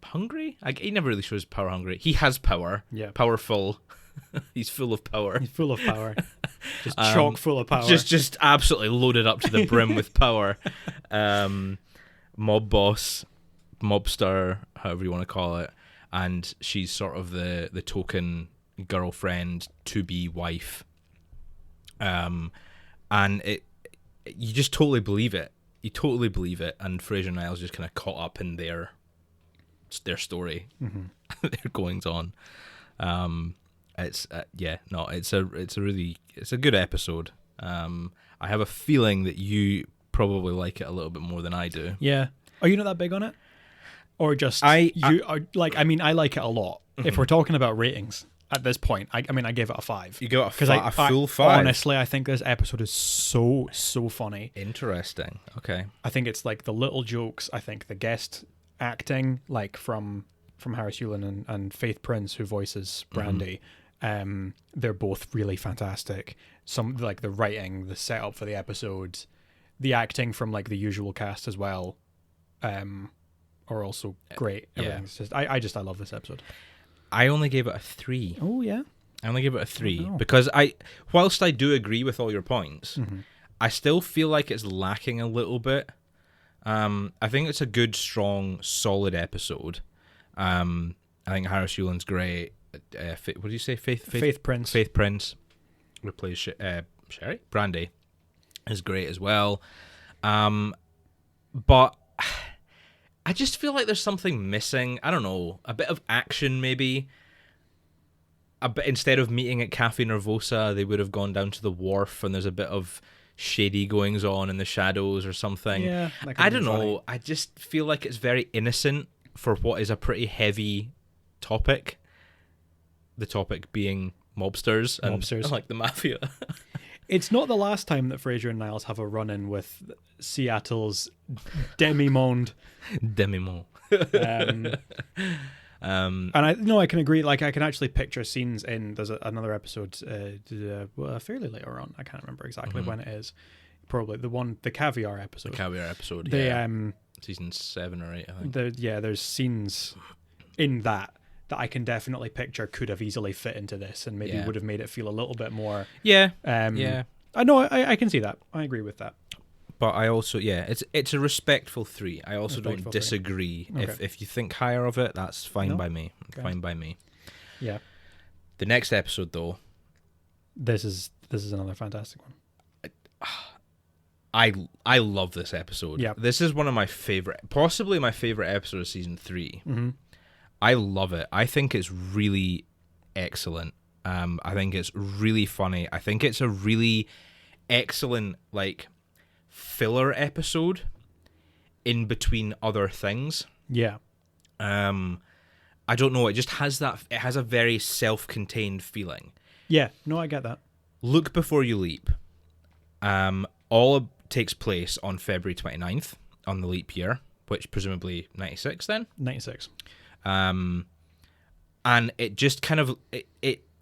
hungry. He never really shows power hungry. He has power. Yeah, powerful. He's full of power. He's full of power. Just chock full of power. Just absolutely loaded up to the brim with power. Mob boss, mobster, however you want to call it. And she's sort of the token girlfriend to be wife. And you just totally believe it. You totally believe it. And Frasier and Niles just kind of caught up in their story, their goings on. It's a good episode. I have a feeling that you probably like it a little bit more than I do. Yeah. Are you not that big on it? Or just I like it a lot. If we're talking about ratings at this point, I gave it a 5. You give it a full 5. Honestly, I think this episode is so funny. Interesting. Okay. I think it's like the little jokes. I think the guest acting, like from Harris Yulin and Faith Prince, who voices Brandie, they're both really fantastic. Some like the writing, the setup for the episodes, the acting from like the usual cast as well, are also great. Everything's just I love this episode. I only gave it a 3. Oh yeah. I only gave it a 3 because whilst I do agree with all your points, I still feel like it's lacking a little bit. I think it's a good, strong, solid episode. I think Harris Yulin's great. What do you say? Faith Prince. Faith Prince, who plays Sherry. Brandy is great as well. But I just feel like there's something missing. I don't know. A bit of action, maybe. Instead of meeting at Cafe Nervosa, they would have gone down to the wharf, and there's a bit of shady goings on in the shadows or something. Yeah, I don't know. Funny. I just feel like it's very innocent for what is a pretty heavy topic. The topic being mobsters and like the mafia. It's not the last time that Frasier and Niles have a run-in with Seattle's demi-monde. Demi-monde. And I can agree. Like, I can actually picture scenes in. There's another episode, fairly later on. I can't remember exactly when it is. Probably the caviar episode. The caviar episode. Season 7 or 8, I think. There's scenes in that I can definitely picture could have easily fit into this, and maybe would have made it feel a little bit more. Yeah. I know. I can see that. I agree with that. But I also, it's a respectful 3. I also don't disagree. Okay. If you think higher of it, that's fine by me. Okay. Fine by me. Yeah. The next episode, though. This is another fantastic one. I love this episode. Yeah. This is one of my possibly my favorite episode of season 3. Mm-hmm. I love it. I think it's really excellent. I think it's really funny. I think it's a really excellent, like, filler episode in between other things. Yeah. I don't know. It just has that. It has a very self-contained feeling. Yeah. No, I get that. Look Before You Leap. All takes place on February 29th on the leap year, which presumably 96 then? 96. And it just kind of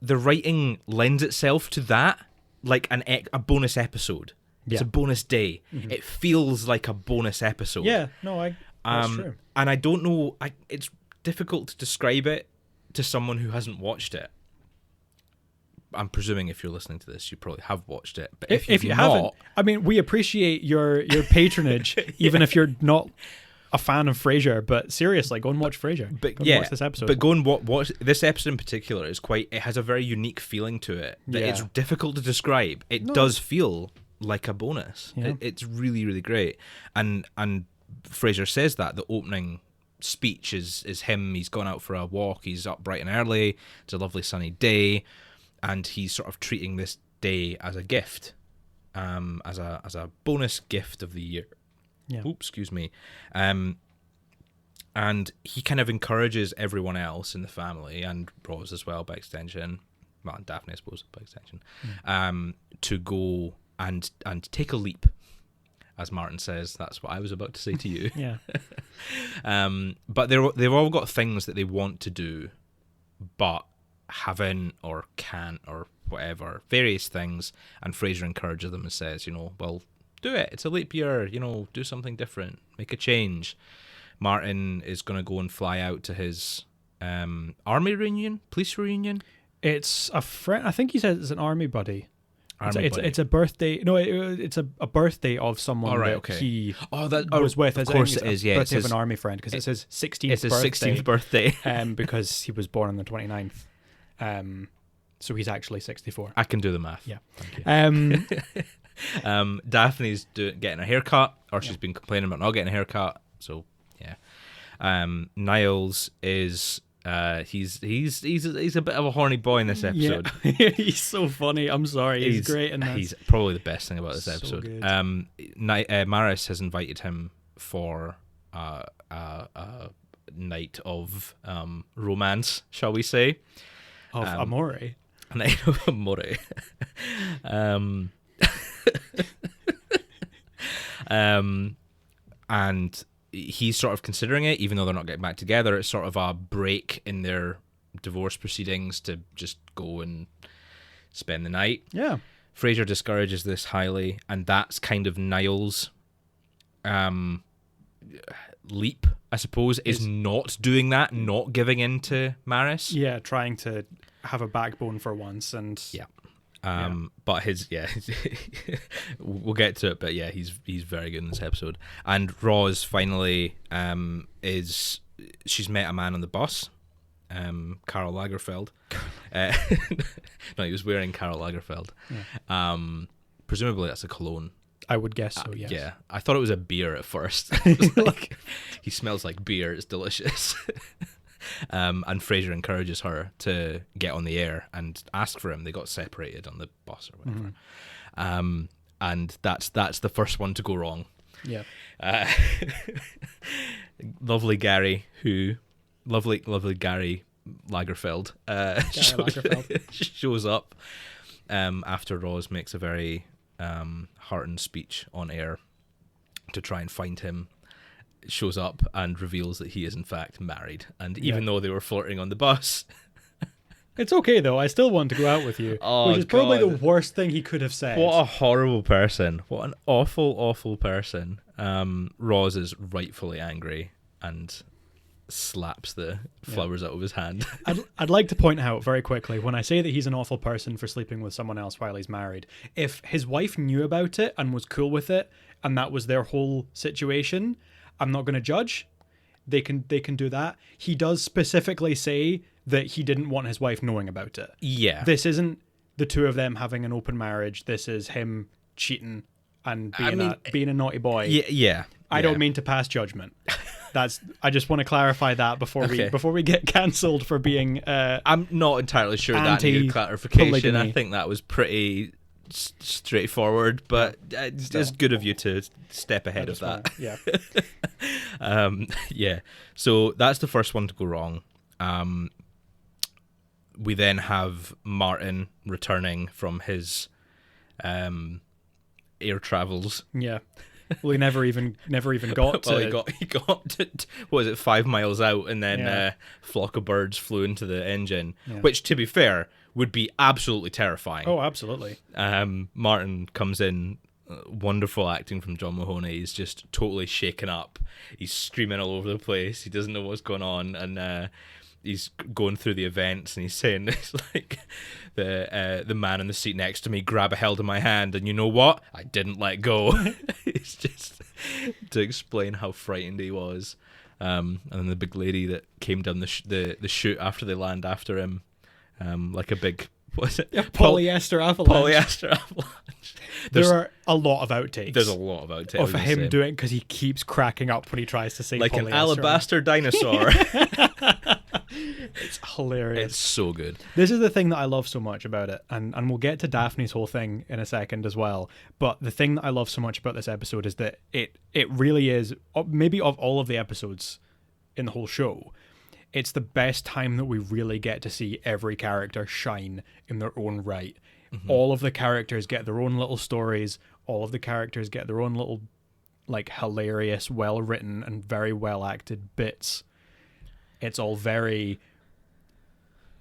the writing lends itself to that, like a bonus episode. Yeah. It's a bonus day. Mm-hmm. It feels like a bonus episode. Yeah, no, that's true. And I don't know. It's difficult to describe it to someone who hasn't watched it. I'm presuming if you're listening to this, you probably have watched it. But if you haven't, I mean, we appreciate your patronage, even if you're not a fan of Frasier. But seriously, go and watch Frasier. But watch this episode. But go and watch this episode in particular. It has a very unique feeling to it that it's difficult to describe. It does feel like a bonus. Yeah. It's really, really great. And Frasier says that the opening speech is him. He's gone out for a walk. He's up bright and early. It's a lovely sunny day, and he's sort of treating this day as a gift, as a bonus gift of the year. Yeah. Oops, excuse me. And he kind of encourages everyone else in the family, and Roz as well by extension, well, and Daphne I suppose by extension, to go and take a leap. As Martin says, that's what I was about to say to you. Yeah. But they've all got things that they want to do, but haven't or can't or whatever, various things. And Frasier encourages them and says, well, do it. It's a leap year. Do something different. Make a change. Martin is going to go and fly out to his army reunion, police reunion. It's a friend. I think he says it's an army buddy. It's a birthday. No, it's a birthday of someone he was with. Of course it is. Yeah, birthday of an army friend because it's his 16th. It's his 16th birthday. Because he was born on the 29th. So he's actually 64. I can do the math. Yeah. Thank you. Daphne's getting a haircut, or she's been complaining about not getting a haircut. So yeah. Niles is. He's a bit of a horny boy in this episode. Yeah. He's so funny. I'm sorry. He's great in this. He's probably the best thing about this episode. Good. Maris has invited him for a night of romance, shall we say? Of amore. A night of amore. And he's sort of considering it, even though they're not getting back together. It's sort of a break in their divorce proceedings to just go and spend the night. Yeah. Frasier discourages this highly, and that's kind of Niles' leap, I suppose, is not doing that, not giving in to Maris. Yeah, trying to have a backbone for once, and but we'll get to it, but yeah, he's very good in this episode. And Roz finally she's met a man on the bus, Karl Lagerfeld. No, he was wearing Karl Lagerfeld. Yeah. Presumably that's a cologne. I would guess so, yes. Yeah, I thought it was a beer at first. It was like, he smells like beer, it's delicious. And Frasier encourages her to get on the air and ask for him. They got separated on the bus or whatever. Mm-hmm. And that's the first one to go wrong. Yeah. Lovely Gary Lagerfeld, shows up after Roz makes a very heartened speech on air to try and find him. Shows up and reveals that he is in fact married, and even though they were flirting on the bus, it's okay though, I still want to go out with you. Which is probably the worst thing he could have said. What a horrible person. What an awful person. Roz is rightfully angry and slaps the flowers out of his hand. I'd like to point out very quickly, when I say that he's an awful person for sleeping with someone else while he's married, if his wife knew about it and was cool with it and that was their whole situation, I'm not going to judge. They can do that. He does specifically say that he didn't want his wife knowing about it. Yeah. This isn't the two of them having an open marriage. This is him cheating and being a naughty boy. Yeah. I don't mean to pass judgment. I just want to clarify that before we get cancelled for being I'm not entirely sure that needed clarification. Polygamy. I think that was pretty straightforward, but it's good of you to step ahead of that. Yeah. So that's the first one to go wrong. We then have Martin returning from his air travels. Yeah. Well, he never even got to... Well, he got to, what was it, 5 miles out, and then a flock of birds flew into the engine, which, to be fair, would be absolutely terrifying. Oh, absolutely. Martin comes in, wonderful acting from John Mahoney. He's just totally shaken up. He's screaming all over the place. He doesn't know what's going on, and he's going through the events and he's saying it's like the man in the seat next to me grab a hold of my hand, and you know what? I didn't let go. It's just to explain how frightened he was. And then the big lady that came down the chute after they land after him, like a big, what is it? Polyester avalanche. Polyester avalanche. There are a lot of outtakes. There's a lot of outtakes of him doing it because he keeps cracking up when he tries to say like polyester. An alabaster dinosaur. It's hilarious. It's so good. This is the thing that I love so much about it, and we'll get to Daphne's whole thing in a second as well. But the thing that I love so much about this episode is that it really is, maybe of all of the episodes in the whole show, it's the best time that we really get to see every character shine in their own right. Mm-hmm. All of the characters get their own little stories. All of the characters get their own little, like, hilarious, well-written and very well-acted bits. It's all very...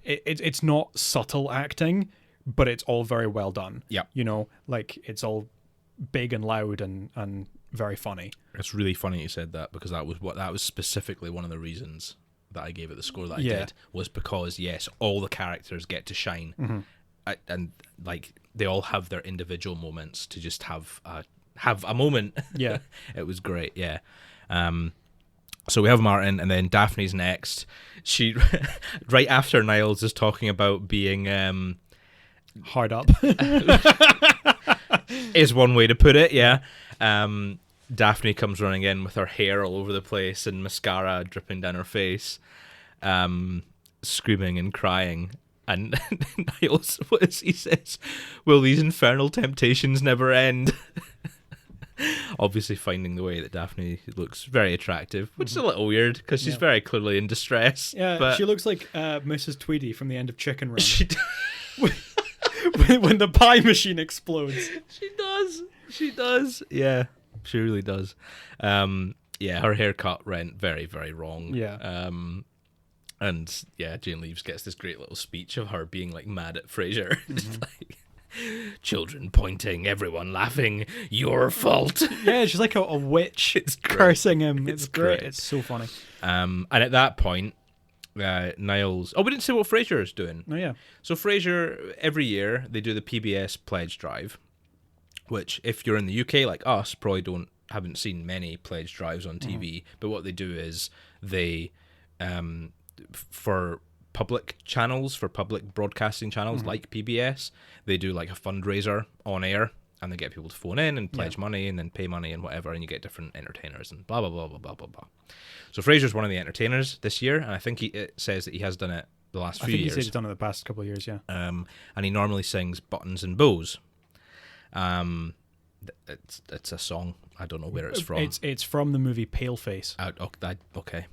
It's not subtle acting, but it's all very well done. Yeah. You know, like, it's all big and loud and very funny. It's really funny you said that, because that was specifically one of the reasons that I gave it the score that I did, was because, yes, all the characters get to shine. Mm-hmm. And like they all have their individual moments to just have a moment. Yeah. It was great. Yeah. So we have Martin, and then Daphne's next. She right after Niles is talking about being hard up is one way to put it. Yeah. Daphne comes running in with her hair all over the place and mascara dripping down her face, screaming and crying. And Niles, he says, will these infernal temptations never end? Obviously finding the way that Daphne looks very attractive, which is a little weird, because she's very clearly in distress. Yeah, but she looks like Mrs. Tweedy from the end of Chicken Run. She does. when the pie machine explodes. She does. Yeah, she really does. Yeah, her haircut went very, very wrong. Yeah. And yeah, Jane Leaves gets this great little speech of her being like mad at Frasier. Just like, children pointing, everyone laughing, your fault. Yeah, she's like a witch. It's cursing him. It's great. great. It's so funny. And at that point, Niles... Oh, we didn't say what Frasier is doing. Oh, yeah. So Frasier, every year, they do the PBS Pledge Drive, which, if you're in the UK like us, probably haven't seen many pledge drives on TV. But what they do is they... for public channels, for public broadcasting channels like PBS, they do like a fundraiser on air, and they get people to phone in and pledge money and then pay money and whatever, and you get different entertainers and blah blah blah blah blah blah blah. So Frasier's one of the entertainers this year, and I think it says that he has done it the last few years. I think he said he's done it the past couple of years, yeah. And he normally sings Buttons and Bows. It's a song. I don't know where it's from. It's from the movie Paleface. Okay.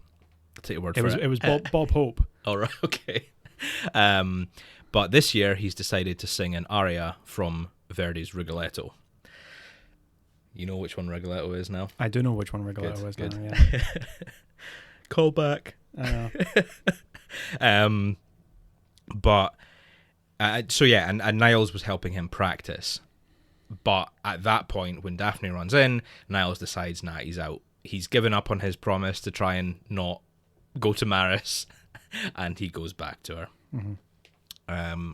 I'll take your word for it. It was Bob Hope. All right, okay. But this year he's decided to sing an aria from Verdi's Rigoletto. You know which one Rigoletto is now? I do know which one Rigoletto is good. now, yeah. Call back. I know. But, so yeah, and Niles was helping him practice. But at that point, when Daphne runs in, Niles decides, nah, he's out. He's given up on his promise to try and not go to Maris, and he goes back to her. Mm-hmm.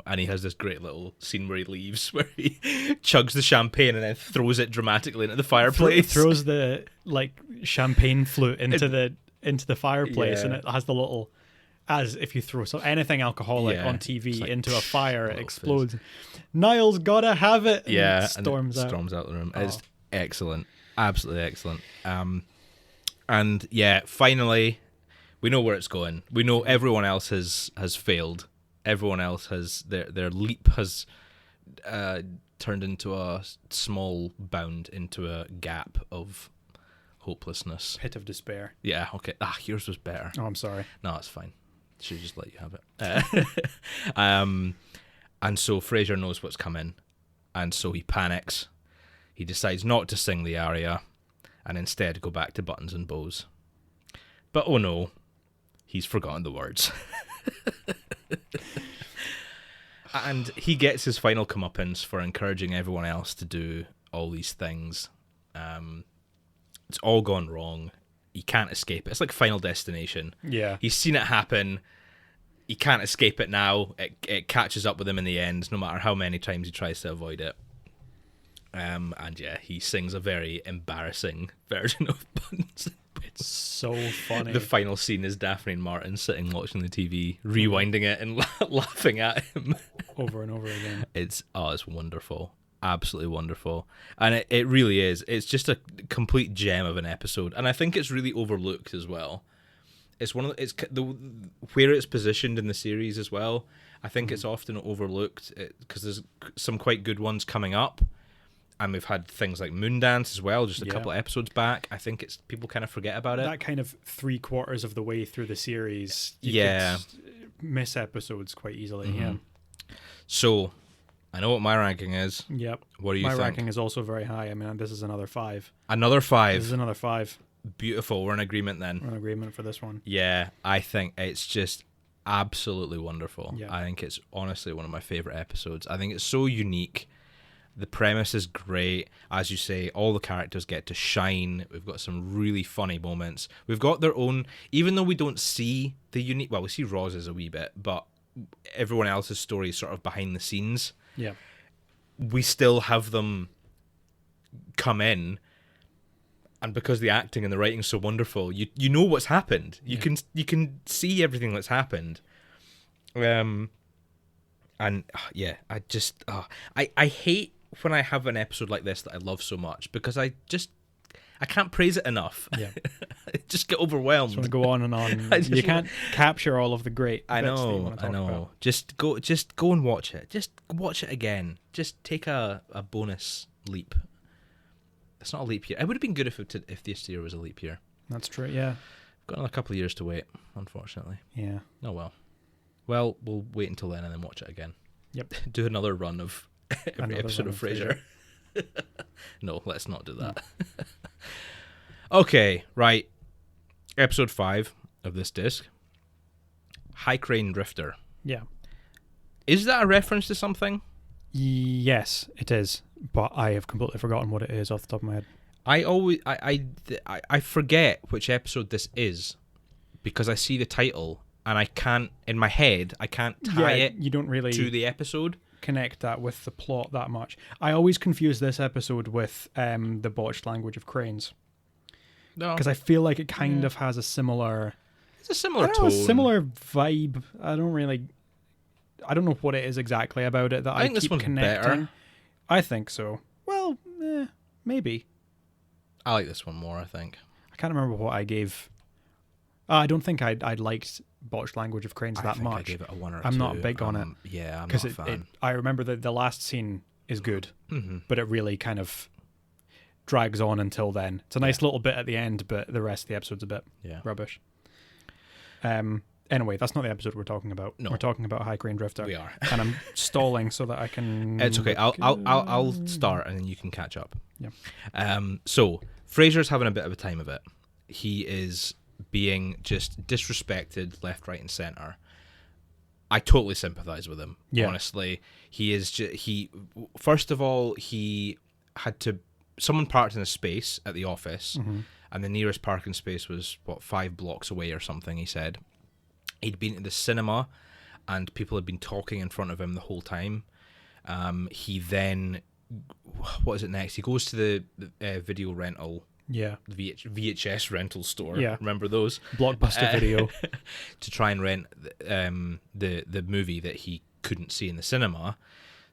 And he has this great little scene where he leaves, where he chugs the champagne and then throws it dramatically into the fireplace. Throws the champagne flute into the fireplace, and it has the little, as if you throw anything alcoholic on TV into a fire, it explodes. Fizz. Niles gotta have it. And storms out the room. Oh. It's excellent, absolutely excellent. And yeah, finally, we know where it's going. We know everyone else has failed. Everyone else has their leap has turned into a small bound into a gap of hopelessness. Pit of despair. Yeah. Okay. Yours was better. Oh, I'm sorry. No, it's fine. Should just let you have it. And so Frasier knows what's coming, and so he panics. He decides not to sing the aria, and instead go back to Buttons and Bows. But oh no, he's forgotten the words. And he gets his final comeuppance for encouraging everyone else to do all these things. It's all gone wrong. He can't escape it. It's like Final Destination. Yeah. He's seen it happen. he can't escape it now. It catches up with him in the end, no matter how many times he tries to avoid it. And yeah, he sings a very embarrassing version of Buns. It's so funny. The final scene is Daphne and Martin sitting watching the TV, rewinding it and laughing at him over and over again. It's wonderful, absolutely wonderful, and it really is. It's just a complete gem of an episode, and I think it's really overlooked as well. It's where it's positioned in the series as well. I think it's often overlooked because there's some quite good ones coming up. And we've had things like Moondance as well, just a couple of episodes back. I think people kind of forget about it. That kind of 3/4 of the way through the series, you could miss episodes quite easily. Mm-hmm. Yeah. So, I know what my ranking is. Yep. What do you think? My ranking is also very high. I mean, this is another 5. Another 5? This is another 5. Beautiful. We're in agreement then. We're in agreement for this one. Yeah, I think it's just absolutely wonderful. Yeah. I think it's honestly one of my favourite episodes. I think it's so unique. The premise is great. As you say, all the characters get to shine. We've got some really funny moments. We've got their own, even though we don't see the unique, well, we see Roz's a wee bit, but everyone else's story is sort of behind the scenes. Yeah. We still have them come in, and because the acting and the writing is so wonderful, you know what's happened. You can see everything that's happened. And yeah, I hate when I have an episode like this that I love so much, because I can't praise it enough. Yeah. I just get overwhelmed. Just want to go on and on. You can't capture all of the great bits that you want to talk about. Just go and watch it. Just watch it again. Just take a bonus leap. It's not a leap year. It would have been good if this year was a leap year. That's true, yeah. Got another couple of years to wait, unfortunately. Yeah. Oh well. Well, we'll wait until then and then watch it again. Yep. Do another run of every episode of Frasier. No, let's not do that. Okay, right. Episode 5 of this disc. High Crane Drifter. Yeah. Is that a reference to something? Yes, it is. But I have completely forgotten what it is off the top of my head. I forget which episode this is because I see the title and I can't, in my head, I can't tie it you don't really to the episode. Connect that with the plot that much. I always confuse this episode with the botched language of cranes. No. Because I feel like it kind of has a similar... It's a similar tone. A similar vibe. I don't know what it is exactly about it that I think keep this one's connecting. Better. I think so. Well, maybe. I like this one more, I think. I can't remember what I gave. I don't think I liked Botched Language of Cranes that much. I gave it a 1 or 2. I'm not big on it. Yeah, I'm not a fan. I remember that the last scene is good, but it really kind of drags on until then. It's a nice little bit at the end, but the rest of the episode's a bit rubbish. Anyway, that's not the episode we're talking about. No. We're talking about High Crane Drifter. We are. And I'm stalling so that I can... It's okay. I'll start and then you can catch up. Yeah. So, Frasier's having a bit of a time of it. He is being just disrespected left, right, and centre. I totally sympathise with him, honestly. He is... First of all, he had to... Someone parked in a space at the office, and the nearest parking space was, 5 blocks away or something, he said. He'd been to the cinema and people had been talking in front of him the whole time. He then, what is it next? He goes to the video rental, VHS rental store. Yeah. Remember those? Blockbuster Video. To try and rent the movie that he couldn't see in the cinema.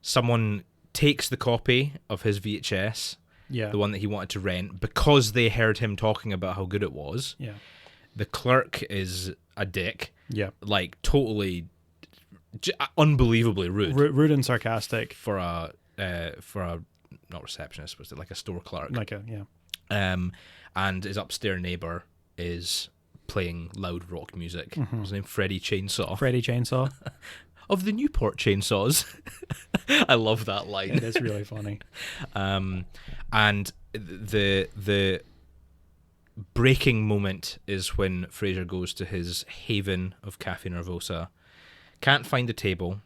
Someone takes the copy of his VHS, the one that he wanted to rent, because they heard him talking about how good it was. Yeah. The clerk is a dick. Yeah. Like, totally, unbelievably rude. Rude and sarcastic. For a not receptionist, but like a store clerk. And his upstairs neighbour is playing loud rock music. His name Freddie Chainsaw. Freddie Chainsaw. Of the Newport Chainsaws. I love that line. It is really funny. And the breaking moment is when Frasier goes to his haven of Cafe Nervosa, can't find a table,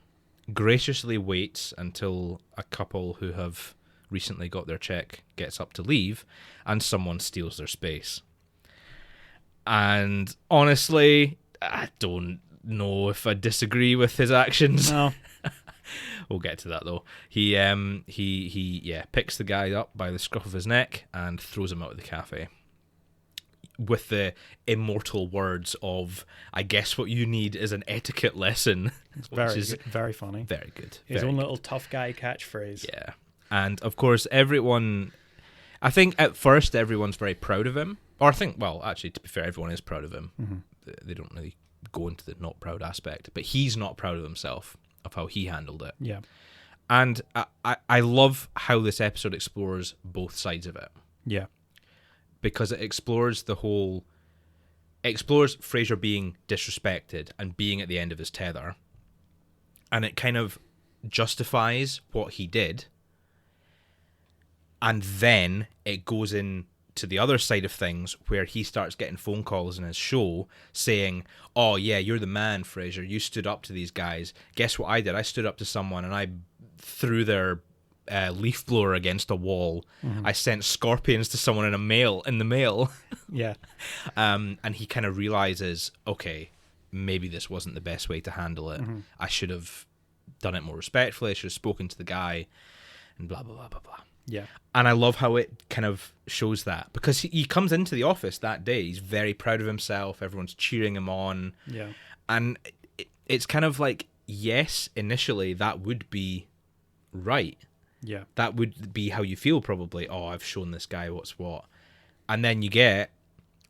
graciously waits until a couple who have recently got their check gets up to leave, and someone steals their space. And honestly, I don't know if I disagree with his actions. No. We'll get to that though. He picks the guy up by the scruff of his neck and throws him out of the cafe with the immortal words of, "I guess what you need is an etiquette lesson." It's very funny. Very good. His own little tough guy catchphrase. Yeah. And of course, I think at first everyone's very proud of him. Or I think, well, actually, to be fair, everyone is proud of him. Mm-hmm. They don't really go into the not proud aspect. But he's not proud of himself, of how he handled it. Yeah. And I love how this episode explores both sides of it. Yeah. Because it explores Frasier being disrespected and being at the end of his tether. And it kind of justifies what he did. And then it goes in to the other side of things where he starts getting phone calls in his show saying, "Oh yeah, you're the man, Frasier. You stood up to these guys. Guess what I did? I stood up to someone and I threw their leaf blower against a wall. Mm-hmm. I sent scorpions to someone in the mail." Yeah. And he kind of realizes, okay, maybe this wasn't the best way to handle it. Mm-hmm. I should have done it more respectfully. I should have spoken to the guy and blah, blah, blah, blah, blah. Yeah. And I love how it kind of shows that, because he comes into the office that day. He's very proud of himself. Everyone's cheering him on. Yeah. And it's kind of like, yes, initially that would be right. Yeah. That would be how you feel probably. Oh, I've shown this guy what's what. And then you get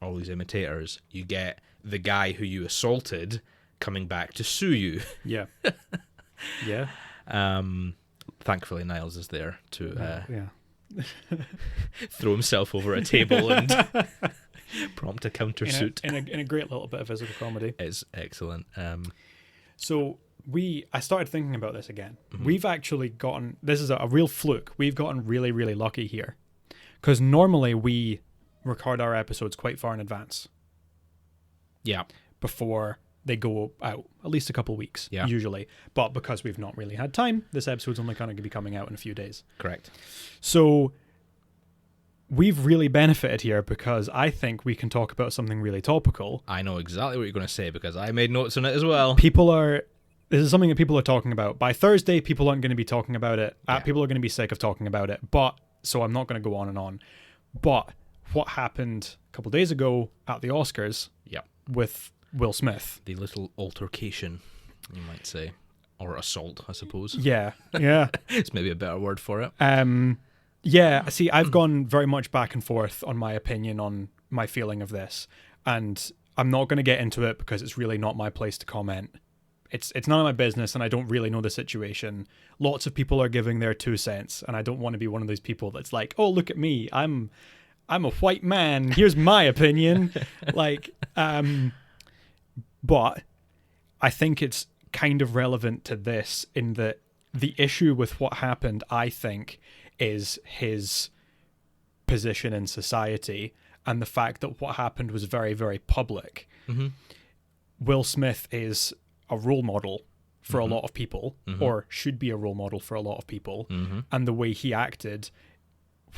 all these imitators. You get the guy who you assaulted coming back to sue you. Yeah. Yeah. Thankfully, Niles is there to throw himself over a table and prompt a countersuit. In a great little bit of physical comedy. It's excellent. So I started thinking about this again. Mm-hmm. We've actually gotten, this is a real fluke. We've gotten really, really lucky here. Because normally we record our episodes quite far in advance. Yeah. Before they go out, at least a couple of weeks, usually. But because we've not really had time, this episode's only kind of going to be coming out in a few days. Correct. So we've really benefited here because I think we can talk about something really topical. I know exactly what you're going to say because I made notes on it as well. This is something that people are talking about. By Thursday, people aren't going to be talking about it. People are going to be sick of talking about it. So I'm not going to go on and on. But what happened a couple of days ago at the Oscars with Will Smith. The little altercation, you might say. Or assault, I suppose. Yeah, yeah. It's maybe a better word for it. Yeah, see, I've gone very much back and forth on my opinion on my feeling of this. And I'm not going to get into it because it's really not my place to comment. It's none of my business and I don't really know the situation. Lots of people are giving their 2 cents and I don't want to be one of those people that's like, oh, look at me. I'm a white man. Here's my opinion. But I think it's kind of relevant to this in that the issue with what happened, I think, is his position in society and the fact that what happened was very, very public. Mm-hmm. Will Smith is a role model for a lot of people, or should be a role model for a lot of people, and the way he acted,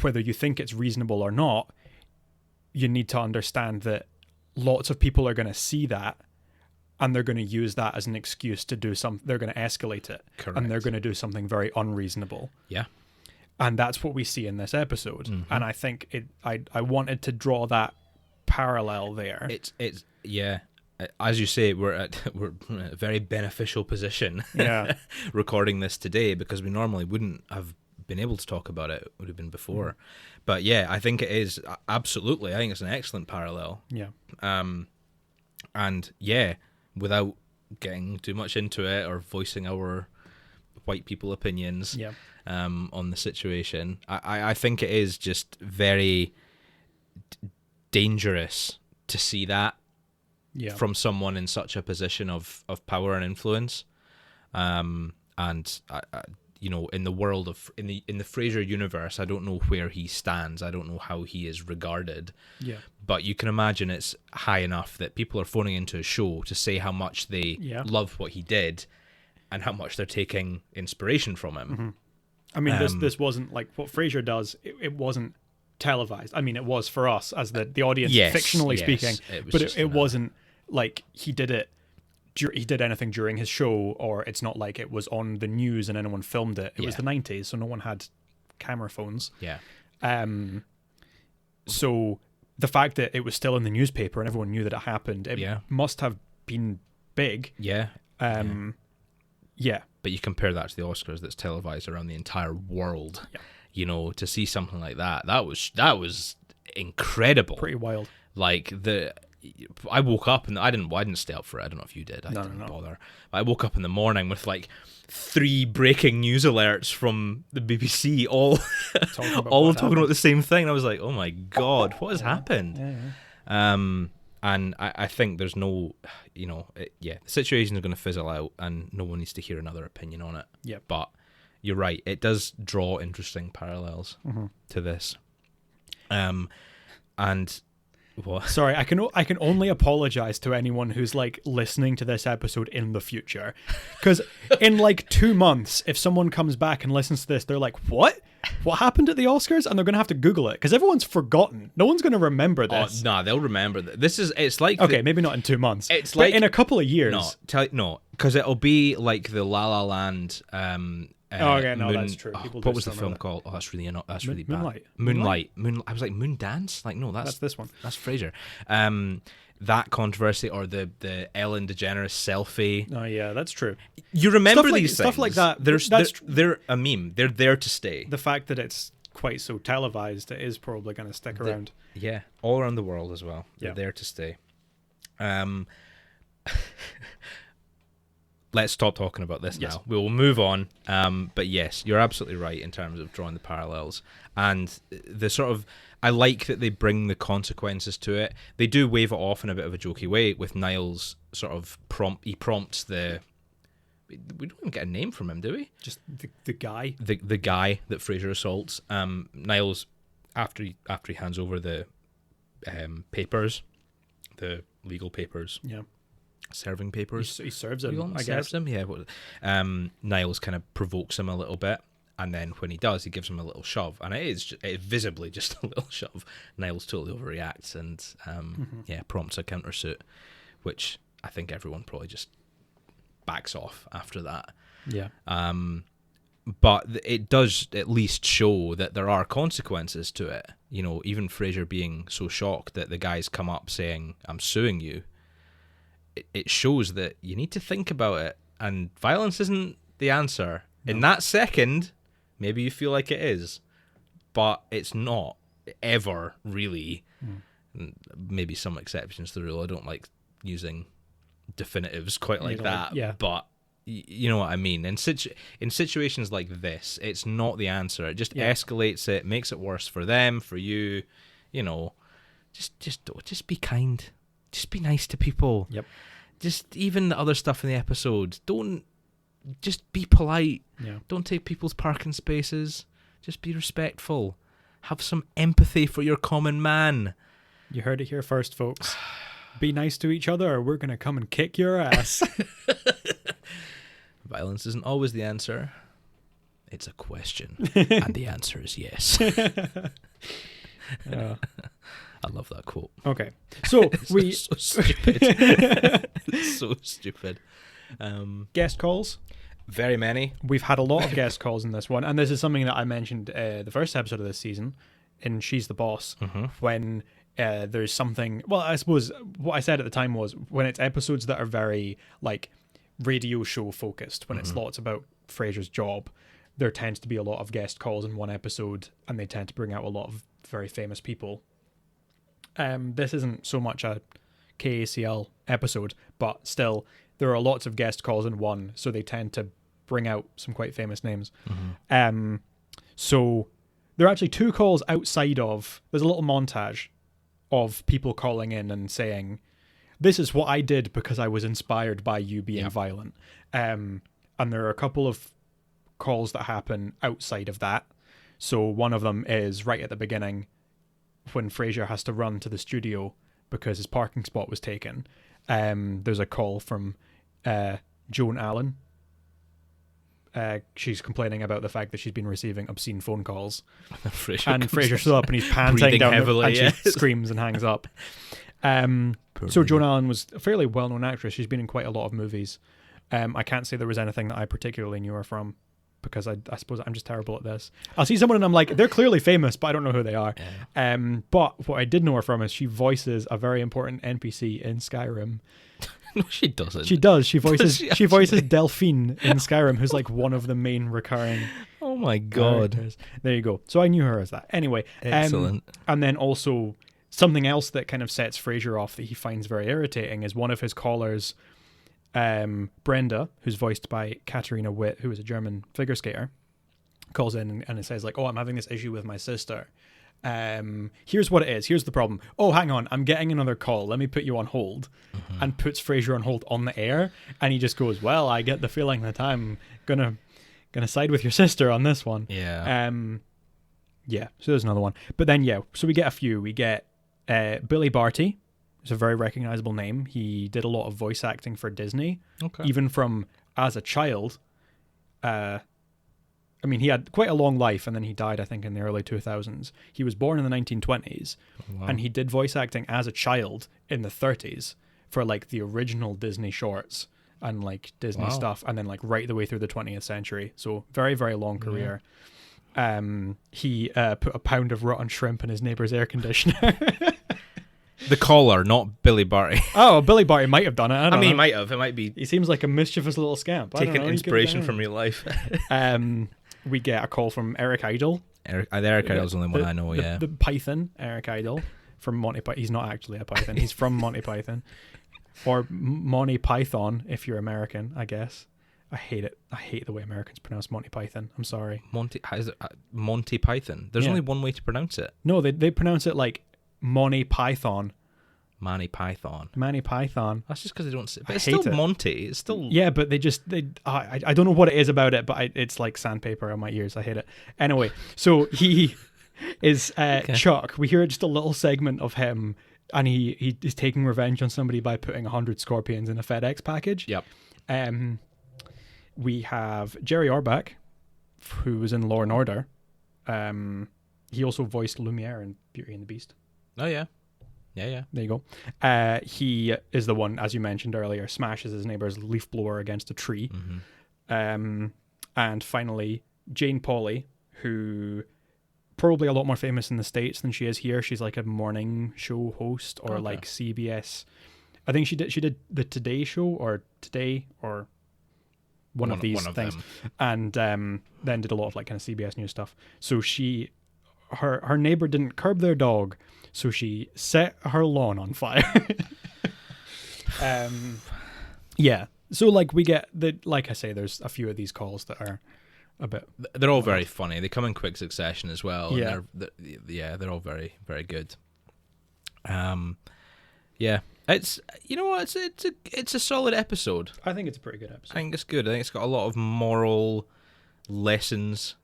whether you think it's reasonable or not, you need to understand that lots of people are going to see that and they're going to use that as an excuse to do something. They're going to escalate it. Correct. And they're going to do something very unreasonable. Yeah. And that's what we see in this episode. Mm-hmm. And I think I wanted to draw that parallel there. It's yeah. As you say, we're in a very beneficial position recording this today because we normally wouldn't have been able to talk about it. It would have been before. Mm-hmm. But yeah, I think it is absolutely. I think it's an excellent parallel. Yeah. And yeah, without getting too much into it or voicing our white people opinions on the situation, I think it is just very dangerous to see that from someone in such a position of power and influence. And you know, in the world of in the Frasier universe, I don't know where he stands. I don't know how he is regarded. Yeah. But you can imagine it's high enough that people are phoning into a show to say how much they love what he did and how much they're taking inspiration from him. Mm-hmm. I mean, this wasn't like what Frasier does. It wasn't televised. I mean, it was for us as the audience, fictionally speaking, but it wasn't like he did it he did anything during his show, or it's not like it was on the news and anyone filmed it. It was the 90s, so no one had camera phones. Yeah. So the fact that it was still in the newspaper and everyone knew that it happened, it must have been big. Yeah. Yeah. But you compare that to the Oscars that's televised around the entire world. Yeah. You know, to see something like that was incredible. Pretty wild. Like I woke up and I didn't stay up for it. I don't know if you did. I didn't bother. But I woke up in the morning with like 3 breaking news alerts from the BBC, all talking about the same thing. And I was like, oh my God, what has happened? And I think there's no, the situation is going to fizzle out and no one needs to hear another opinion on it. Yeah. But you're right. It does draw interesting parallels to this. And what? Sorry, I can only apologize to anyone who's like listening to this episode in the future, because in like 2 months, if someone comes back and listens to this, they're like, what happened at the Oscars? And they're gonna have to Google it because everyone's forgotten. No one's gonna remember this. Oh, nah, they'll remember that. It's like maybe not in 2 months. It's like in a couple of years. No, because it'll be like the La La Land. That's true. What was the film called? Oh, that's really bad. Moonlight. I was like, Moondance? Like, no, that's this one. That's Frasier. That controversy, or the Ellen DeGeneres selfie. Oh yeah, that's true. You remember these stuff things. like that. They're a meme. They're there to stay. The fact that it's quite so televised, it is probably going to stick around. Yeah, all around the world as well. They're there to stay. Let's stop talking about this now. We will move on. But yes, you're absolutely right in terms of drawing the parallels. And the sort of, I like that they bring the consequences to it. They do wave it off in a bit of a jokey way with Niles sort of he prompts we don't even get a name from him, do we? Just the guy. The guy that Frasier assaults. Niles, after he hands over the papers, the legal papers. Yeah. Serving papers. He serves him. I serves guess. him. Yeah. Niles kind of provokes him a little bit, and then when he does, he gives him a little shove, and it is visibly just a little shove. Niles totally overreacts and prompts a countersuit, which I think everyone probably just backs off after that. Yeah. But it does at least show that there are consequences to it. You know, even Frasier being so shocked that the guy's come up saying, "I'm suing you." It shows that you need to think about it, and violence isn't the answer. No. In that second, maybe you feel like it is, but it's not ever really. Maybe some exceptions to the rule. I don't like using definitives quite like that, but you know what I mean. In situations like this, it's not the answer. It just escalates it, makes it worse for them, for you. You know, just be kind. Just be nice to people. Yep. Just even the other stuff in the episode. Just be polite. Yeah. Don't take people's parking spaces. Just be respectful. Have some empathy for your common man. You heard it here first, folks. Be nice to each other or we're going to come and kick your ass. Violence isn't always the answer. It's a question. And the answer is yes. I love that quote. Okay. So so stupid. It's so stupid. Guest calls. Very many. We've had a lot of guest calls in this one, and this is something that I mentioned the first episode of this season in She's the Boss, when there's something. Well, I suppose what I said at the time was when it's episodes that are very like radio show focused, when it's lots about Frasier's job, there tends to be a lot of guest calls in one episode, and they tend to bring out a lot of very famous people. This isn't so much a KACL episode, but still, there are lots of guest calls in one, so they tend to bring out some quite famous names. So there are actually 2 calls outside of... There's a little montage of people calling in and saying, this is what I did because I was inspired by you being violent. And there are a couple of calls that happen outside of that. So one of them is right at the beginning, when Frasier has to run to the studio because his parking spot was taken. There's a call from Joan Allen, she's complaining about the fact that she's been receiving obscene phone calls. Frasier stood up and he's panting down heavily, and she screams and hangs up. So Joan Allen was a fairly well-known actress. She's been in quite a lot of movies. I can't say there was anything that I particularly knew her from, because I suppose I'm just terrible at this. I'll see someone and I'm like, they're clearly famous, but I don't know who they are. Yeah. But what I did know her from is she voices a very important NPC in Skyrim. No, she doesn't. She does. She voices Delphine in Skyrim, who's like one of the main recurring. Oh my god! Characters. There you go. So I knew her as that. Anyway, excellent. And then also something else that kind of sets Frasier off that he finds very irritating is one of his callers, Brenda, who's voiced by Katharina Witt, who is a German figure skater, calls in and it says like, "Oh, I'm having this issue with my sister. Here's what it is. Here's the problem. Oh, hang on, I'm getting another call. Let me put you on hold." And puts Frasier on hold on the air, and he just goes, "Well, I get the feeling that I'm gonna side with your sister on this one." Yeah. Yeah. So there's another one, but then so we get a few. We get Billy Barty. It's a very recognizable name. He did a lot of voice acting for Disney, even from as a child. I mean, he had quite a long life, and then he died, I think, in the early 2000s. He was born in the 1920s, and he did voice acting as a child in the 30s for, like, the original Disney shorts and, like, Disney stuff, and then, like, right the way through the 20th century. So, very, very long career. He put a pound of rotten shrimp in his neighbour's air conditioner. The caller, not Billy Barty. Oh, Billy Barty might have done it. I don't know. He might have. It might be. He seems like a mischievous little scamp. Taking inspiration from real life. We get a call from Eric Idle. Eric Idle's the only one I know, The Python, Eric Idle, from Monty Python. He's not actually a Python. He's from Monty Python. Or Monty Python, if you're American, I guess. I hate it. I hate the way Americans pronounce Monty Python. I'm sorry. Monty Python. There's only one way to pronounce it. No, they pronounce it like Monty Python. Manny Python. That's just because they don't say it. But it's still Monty. It's still... Yeah, but I don't know what it is about it, but it's like sandpaper on my ears. I hate it. Anyway, so he is Chuck. We hear just a little segment of him, and he is taking revenge on somebody by putting 100 scorpions in a FedEx package. Yep. We have Jerry Orbach, who was in Law and Order. He also voiced Lumiere in Beauty and the Beast. Oh, yeah. Yeah. There you go. He is the one, as you mentioned earlier, smashes his neighbor's leaf blower against a tree. Mm-hmm. And finally, Jane Pauley, who probably a lot more famous in the States than she is here. She's like a morning show host or like CBS. I think she did the Today Show or Today or one of these things. And then did a lot of like kind of CBS News stuff. So her neighbor didn't curb their dog, so she set her lawn on fire. Yeah. So like we get like I say, there's a few of these calls that are a bit. They're all very funny. They come in quick succession as well. Yeah. And they're all very, very good. Yeah. It's it's a solid episode. I think it's a pretty good episode. I think it's good. I think it's got a lot of moral lessons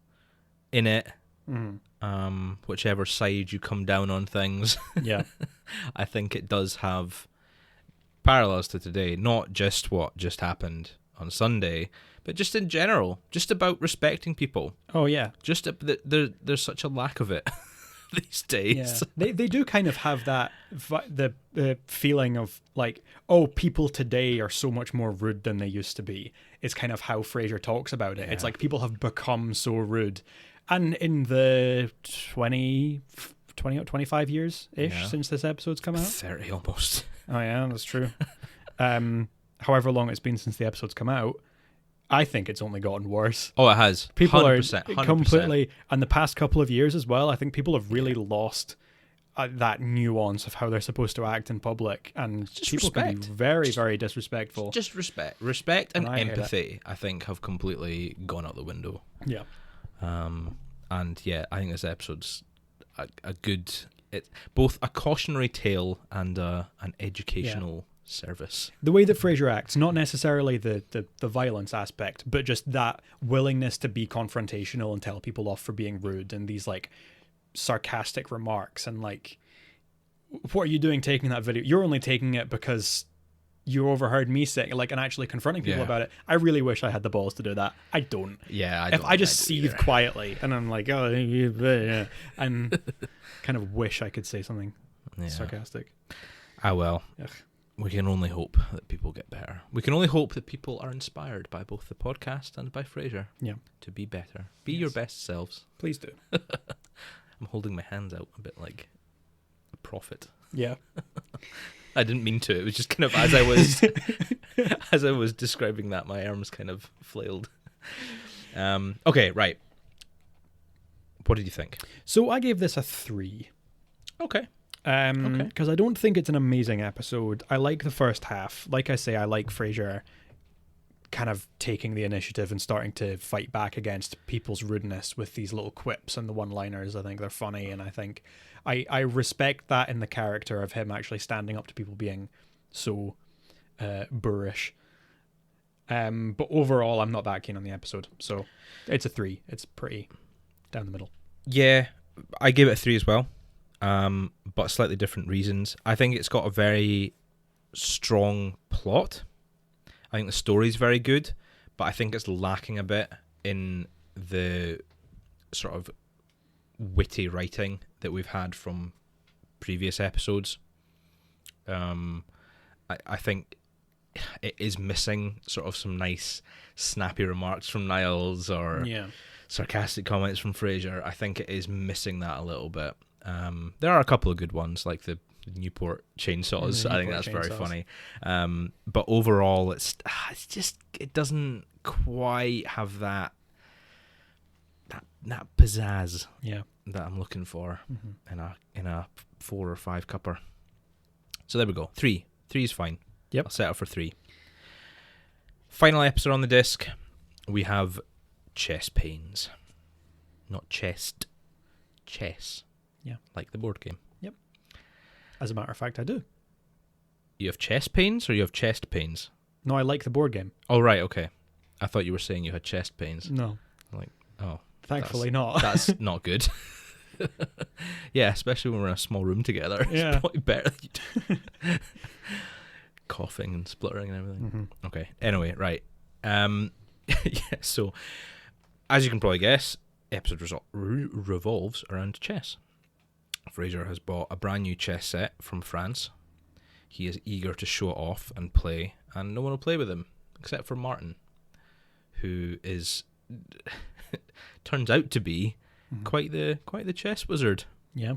in it. Whichever side you come down on things. Yeah. I think it does have parallels to today, not just what just happened on Sunday, but just in general, just about respecting people. Oh yeah. Just there's such a lack of it these days. Yeah. They do kind of have that the feeling of like, oh, people today are so much more rude than they used to be. It's kind of how Frasier talks about it. Yeah. It's like people have become so rude. And in the 25 years-ish since this episode's come out. 30 almost. Oh, yeah, that's true. However long it's been since the episode's come out, I think it's only gotten worse. Oh, it has. People 100%, are completely... And the past couple of years as well, I think people have really lost that nuance of how they're supposed to act in public. And just people can be very, very disrespectful. Just respect. Respect and empathy, I think, have completely gone out the window. Yeah. And yeah, I think this episode's a good, it's both a cautionary tale and an educational service. The way that Frasier acts, not necessarily the violence aspect, but just that willingness to be confrontational and tell people off for being rude, and these like sarcastic remarks and like, what are you doing taking that video? You're only taking it because you overheard me saying, like, and actually confronting people about it. I really wish I had the balls to do that. I don't. Yeah, If I just seethe quietly and I'm like, oh, yeah, and kind of wish I could say something sarcastic. Ah, well. Ugh. We can only hope that people get better. We can only hope that people are inspired by both the podcast and by Frasier to be better. Be your best selves. Please do. I'm holding my hands out a bit like a prophet. Yeah. I didn't mean to. It was just kind of as I was describing that, my arms kind of flailed. Okay, right. What did you think? So I gave this a 3. Okay. Because I don't think it's an amazing episode. I like the first half. Like I say, I like Frasier kind of taking the initiative and starting to fight back against people's rudeness with these little quips and the one-liners. I think they're funny, and I think I respect that in the character of him actually standing up to people being so boorish. But overall, I'm not that keen on the episode. So it's a 3. It's pretty down the middle. Yeah, I gave it a 3 as well. But slightly different reasons. I think it's got a very strong plot. I think the story's very good, but I think it's lacking a bit in the sort of witty writing that we've had from previous episodes. I think it is missing sort of some nice snappy remarks from Niles or sarcastic comments from Frasier. I think it is missing that a little bit. There are a couple of good ones, like the Newport chainsaws. I think that's very funny. But overall, it's just, it doesn't quite have that pizzazz that I'm looking for in a 4 or 5 cupper. So there we go. 3 is fine. Yep. I'll set up for 3. Final episode on the disc. We have chest pains, not chest. Chess. Yeah. Like the board game. Yep. As a matter of fact, I do. You have chest pains or you have chest pains? No, I like the board game. Oh, right, okay. I thought you were saying you had chest pains. No. Like, oh. Thankfully not. That's not good. Yeah, especially when we're in a small room together. Yeah. It's probably better that you do. Coughing and spluttering and everything. Mm-hmm. Okay, anyway, right. So, as you can probably guess, episode revolves around chess. Frasier has bought a brand new chess set from France. He is eager to show it off and play, and no one will play with him except for Martin, who is turns out to be quite the chess wizard. Yeah.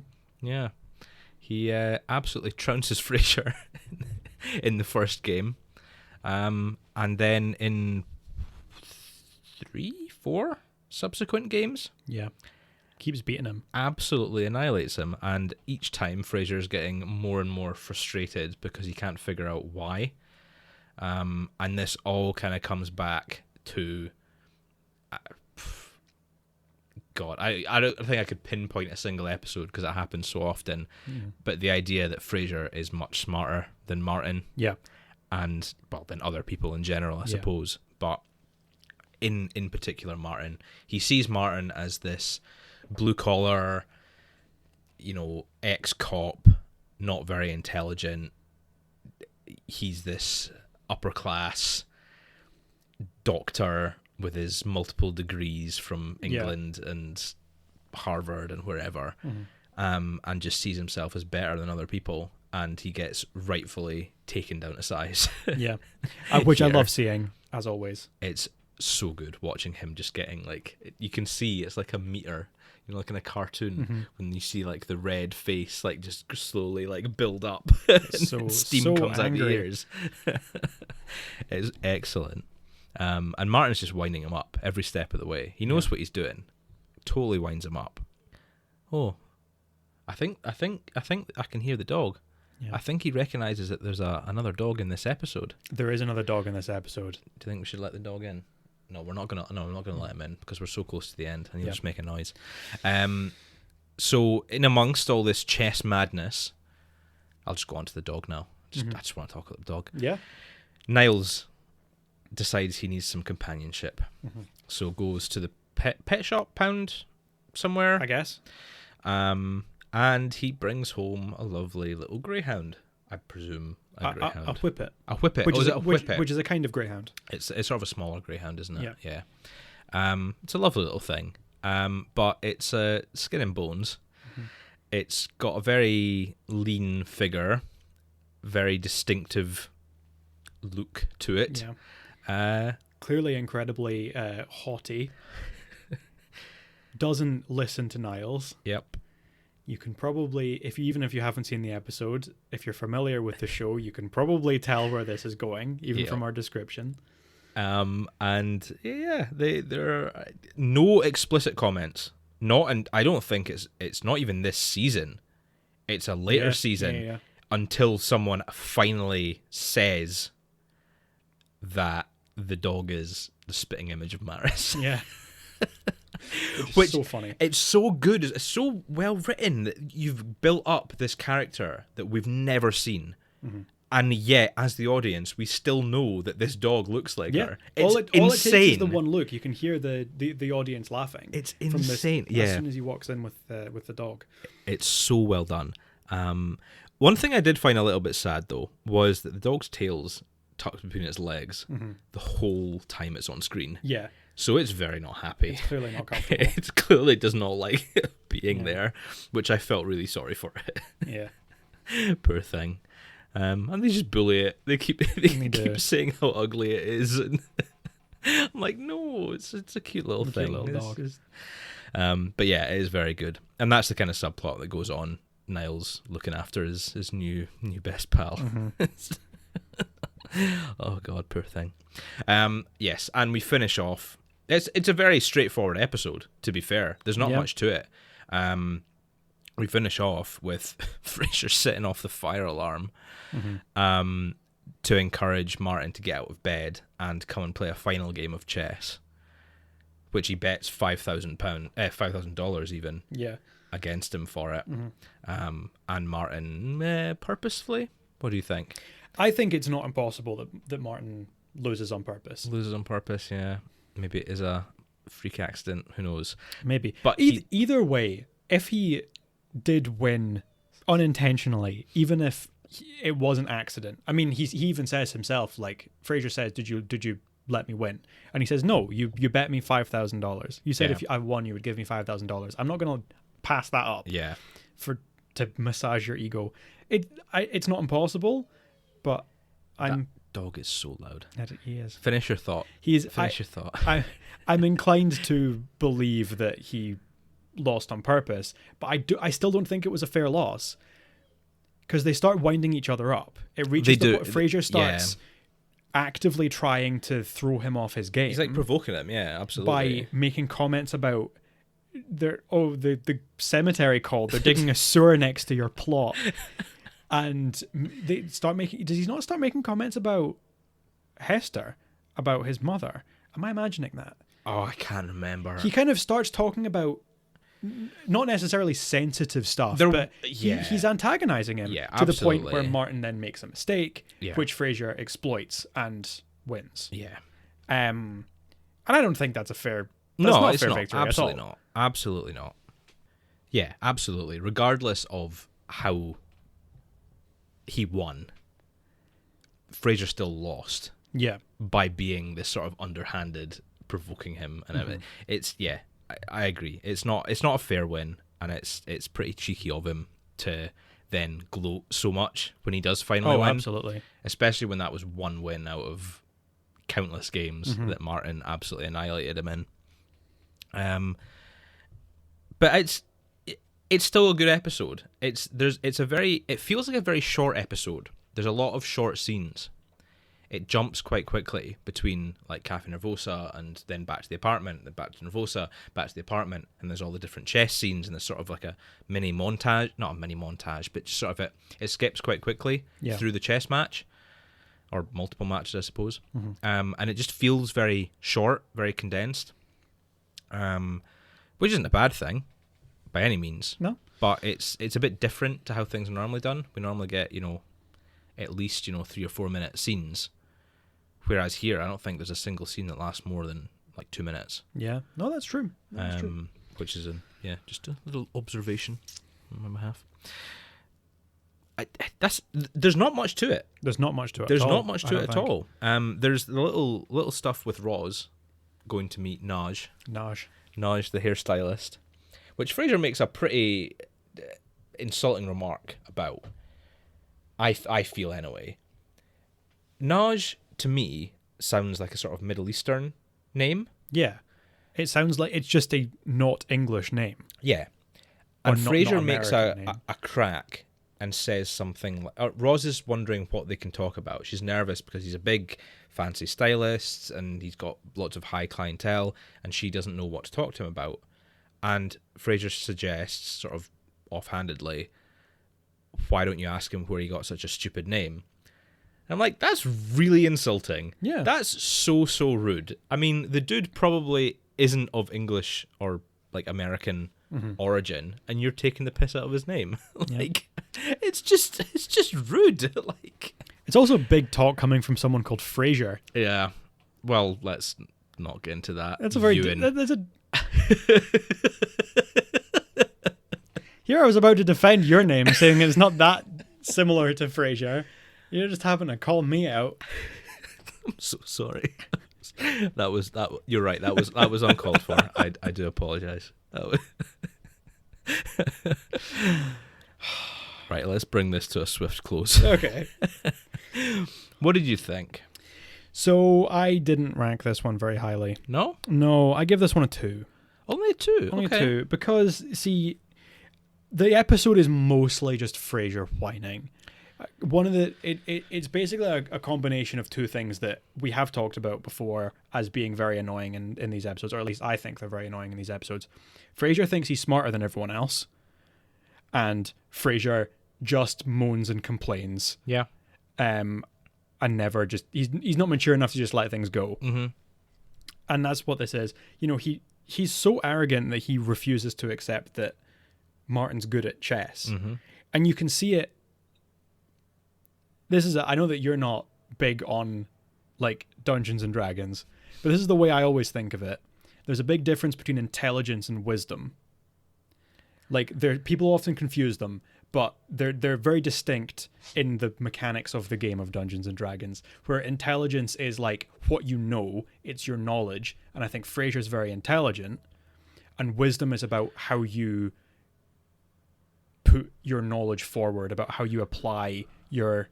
He absolutely trounces Frasier in the first game, and then in 3, 4 subsequent games, keeps beating him, absolutely annihilates him, and each time Frasier's getting more and more frustrated because he can't figure out why, and this all kind of comes back to God, I don't think I could pinpoint a single episode because it happens so often, but the idea that Frasier is much smarter than Martin, and well, than other people in general, I suppose, but in particular Martin, he sees Martin as this blue collar, ex-cop, not very intelligent. He's this upper class doctor with his multiple degrees from England and Harvard and wherever, and just sees himself as better than other people, and he gets rightfully taken down a size. Which I love seeing, as always. It's so good watching him just getting, like, you can see it's like a meter, like in a cartoon, when you see like the red face like just slowly like build up and steam comes out the ears. It's excellent. And Martin's just winding him up every step of the way. He knows what he's doing. Totally winds him up. Oh, I think I can hear the dog. I think he recognizes that there's another dog in this episode. There is another dog in this episode. Do you think we should let the dog in? No, I'm not gonna let him in because we're so close to the end and he'll just make a noise. So in amongst all this chess madness, I'll just go on to the dog now. I just want to talk about the dog. Yeah. Niles decides he needs some companionship, so goes to the pet shop pound somewhere, I guess. And he brings home a lovely little greyhound. I presume a greyhound. A whippet. A whippet. Which is it a which, whippet? which is a kind of greyhound. It's sort of a smaller greyhound, isn't it? Yeah. It's a lovely little thing. But it's skin and bones. Mm-hmm. It's got a very lean figure, very distinctive look to it. Yeah. Clearly incredibly haughty. Doesn't listen to Niles. Yep. You can probably, even if you haven't seen the episode, if you're familiar with the show, you can probably tell where this is going, even from our description. And yeah, there are no explicit comments. And I don't think it's not even this season. It's a later season until someone finally says that the dog is the spitting image of Maris. Yeah. Which is so funny. It's so good. It's so well written that you've built up this character that we've never seen. Mm-hmm. And yet, as the audience, we still know that this dog looks like her. It's insane. All it takes is the one look. You can hear the audience laughing. It's insane. As soon as he walks in with the dog. It's so well done. One thing I did find a little bit sad, though, was that the dog's tail's tucked between its legs the whole time it's on screen. Yeah. So it's very not happy. It's clearly not comfortable. It clearly does not like being there, which I felt really sorry for it. Yeah. Poor thing. And they just bully it. They keep saying how ugly it is, and I'm like, no, it's a cute little thing. Cute little dog. But yeah, it is very good, and that's the kind of subplot that goes on. Niles looking after his new best pal. Oh God, poor thing. Yes, and we finish off. It's a very straightforward episode. To be fair, there's not much to it. We finish off with Frasier setting off the fire alarm to encourage Martin to get out of bed and come and play a final game of chess, which he bets $5,000 even against him for it. And Martin purposefully. What do you think? I think it's not impossible that Martin loses on purpose. Loses on purpose, yeah. Maybe it is a freak accident. Who knows? Maybe. But either way, if he did win unintentionally, even if it was an accident. I mean, he even says himself, like Frasier says, "Did you let me win?" And he says, "No, you bet me $5,000. You said if I won, you would give me $5,000. I'm not going to pass that up. Yeah, to massage your ego. It's not impossible, but that dog is so loud. He is. Finish your thought. Finish your thought. I'm inclined to believe that he lost on purpose, but I still don't think it was a fair loss, because they start winding each other up. It reaches the point Frasier starts actively trying to throw him off his game. He's like provoking him, absolutely, by making comments about the cemetery called. They're digging a sewer next to your plot, and they start making. Does he not start making comments about Hester, about his mother? Am I imagining that? Oh, I can't remember. He kind of starts talking about not necessarily sensitive stuff, but he's antagonizing him to the point where Martin then makes a mistake, which Frasier exploits and wins. Yeah. And I don't think that's a fair. It's not. Victory Absolutely at all. not. Absolutely not. Yeah, absolutely. Regardless of how he won, Frasier still lost. Yeah. By being this sort of underhanded, provoking him, and everything. It's I agree. It's not a fair win, and it's pretty cheeky of him to then gloat so much when he does finally win. Absolutely. Especially when that was one win out of countless games that Martin absolutely annihilated him in. But it's still a good episode. It feels like a very short episode. There's a lot of short scenes. It jumps quite quickly between like Cafe Nervosa and then back to the apartment, then back to Nervosa, back to the apartment, and there's all the different chess scenes, and there's sort of like a mini montage, not a mini montage, but just sort of it skips quite quickly through the chess match, or multiple matches, I suppose. And it just feels very short, very condensed, which isn't a bad thing by any means. No. But it's a bit different to how things are normally done. We normally get, at least, 3 or 4 minute scenes. Whereas here, I don't think there's a single scene that lasts more than like 2 minutes. Yeah, no, that's true. True. Which is just a little observation on my behalf. there's not much to it. There's not much to it. There's at all, not much to it at all. There's the little stuff with Roz going to meet Naj, the hairstylist, which Frasier makes a pretty insulting remark about. I feel anyway. Naj to me sounds like a sort of Middle Eastern name. Yeah, it sounds like it's just a not English name. Yeah, and Frasier makes name. a crack and says something like, Roz is wondering what they can talk about. She's nervous because he's a big fancy stylist and he's got lots of high clientele and she doesn't know what to talk to him about. And Frasier suggests, sort of offhandedly, why don't you ask him where he got such a stupid name? And I'm like, that's really insulting. Yeah. That's so rude. I mean, the dude probably isn't of English or like American origin, and you're taking the piss out of his name. Like, it's just rude. Like, it's also big talk coming from someone called Frasier. Yeah. Well, let's not get into that. That's a very Here I was about to defend your name, saying it's not that similar to Frasier. You're just having to call me out. I'm so sorry. You're right. That was uncalled for. I do apologize. Right, let's bring this to a swift close. Okay. What did you think? So I didn't rank this one very highly. No? No, I give this one a 2. Only a 2? Only okay. a 2. Because, see, the episode is mostly just Frasier whining. It's basically a combination of two things that we have talked about before as being very annoying in these episodes, or at least I think they're very annoying in these episodes. Frasier thinks he's smarter than everyone else, and Frasier just moans and complains. Yeah. And never just he's not mature enough to just let things go. Mm-hmm. And that's what this is. You know, he's so arrogant that he refuses to accept that Martin's good at chess, and you can see it. I know that you're not big on like Dungeons and Dragons, but this is the way I always think of it. There's a big difference between intelligence and wisdom. Like, people often confuse them, but they're very distinct in the mechanics of the game of Dungeons and Dragons, where intelligence is like what you know, it's your knowledge, and I think Frasier's very intelligent, and wisdom is about how you put your knowledge forward, about how you apply your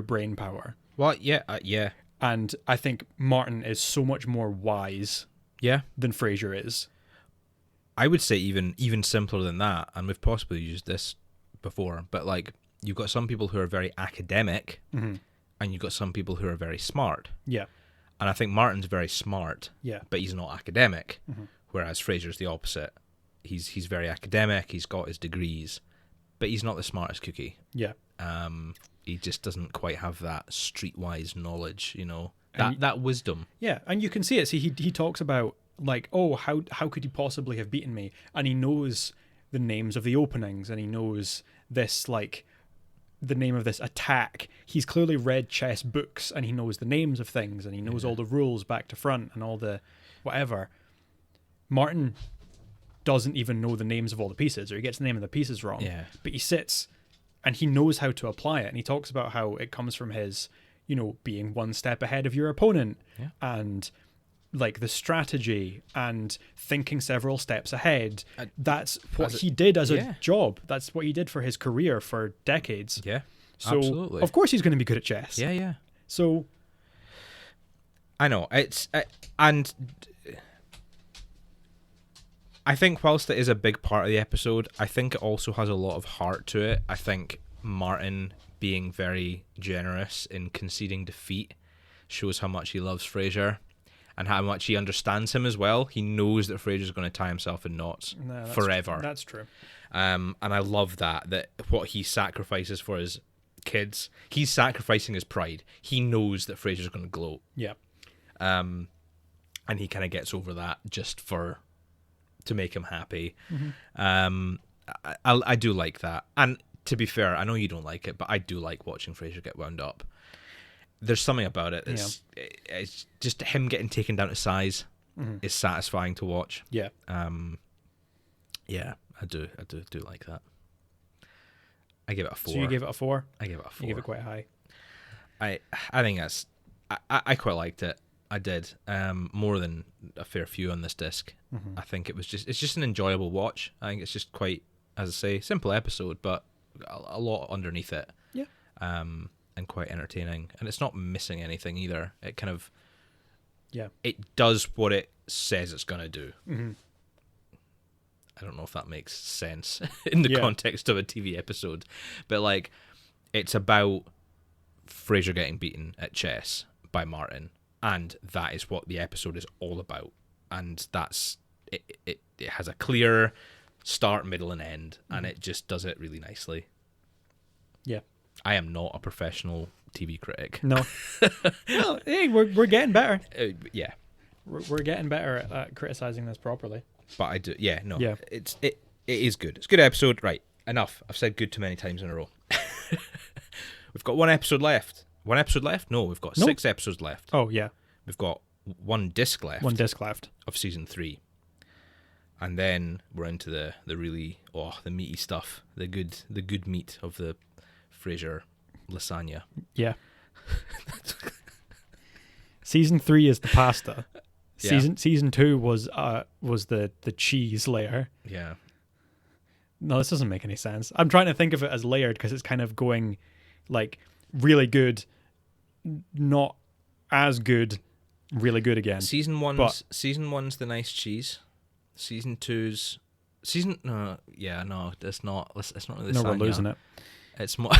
brain power. Well, yeah, yeah. And I think Martin is so much more wise than Frasier is. I would say even simpler than that, and we've possibly used this before, but like, you've got some people who are very academic, and you've got some people who are very smart. Yeah. And I think Martin's very smart, but he's not academic, whereas Frasier's the opposite. He's very academic, he's got his degrees, but he's not the smartest cookie. Yeah. He just doesn't quite have that streetwise knowledge, you know, that wisdom. Yeah, and you can see it. See, he talks about, like, oh, how could he possibly have beaten me? And he knows the names of the openings, and he knows this, like, the name of this attack. He's clearly read chess books, and he knows the names of things, and he knows all the rules back to front, and all the whatever. Martin doesn't even know the names of all the pieces, or he gets the name of the pieces wrong. Yeah. But he sits and he knows how to apply it, and he talks about how it comes from his, you know, being one step ahead of your opponent, and like the strategy and thinking several steps ahead. That's what he did as a job. That's what he did for his career for decades. Yeah, so absolutely. Of course he's going to be good at chess. Yeah, yeah. So I know and I think whilst it is a big part of the episode, I think it also has a lot of heart to it. I think Martin being very generous in conceding defeat shows how much he loves Frasier and how much he understands him as well. He knows that Frasier's going to tie himself in knots forever. That's true. And I love that what he sacrifices for his kids, he's sacrificing his pride. He knows that Frasier's going to gloat. Yeah. And he kind of gets over that just to make him happy. I do like that. And to be fair, I know you don't like it, but I do like watching Frasier get wound up. There's something about it. It's just him getting taken down to size is satisfying to watch. Yeah. Yeah, I do like that. I gave it a 4. So you gave it a 4? I gave it a 4. You gave it quite high. I think that's... I quite liked it. I did. More than a fair few on this disc. Mm-hmm. I think it's just an enjoyable watch. I think it's just quite, as I say, simple episode, but a lot underneath it. Yeah. And quite entertaining. And it's not missing anything either. It kind of... Yeah. It does what it says it's going to do. Mm-hmm. I don't know if that makes sense in the context of a TV episode. But, like, it's about Frasier getting beaten at chess by Martin. And that is what the episode is all about. And that's... It has a clear start, middle, and end. And it just does it really nicely. Yeah. I am not a professional TV critic. No. Well, hey, we're getting better. Yeah. We're getting better at criticizing this properly. But I do, yeah, no. Yeah. It is good. It's a good episode. Right, enough. I've said good too many times in a row. We've got one episode left. One episode left? No, we've got 6 episodes left. Oh, yeah. We've got one disc left. One disc left. Of season 3. And then we're into the really, the meaty stuff. The good meat of the Frasier lasagna. Yeah. Season 3 is the pasta. Season 2 was the cheese layer. Yeah. No, this doesn't make any sense. I'm trying to think of it as layered because it's kind of going like really good, not as good, really good again. Season 1's the nice cheese. Season 2's no, it's not the lasagna. No, we're losing it. It's more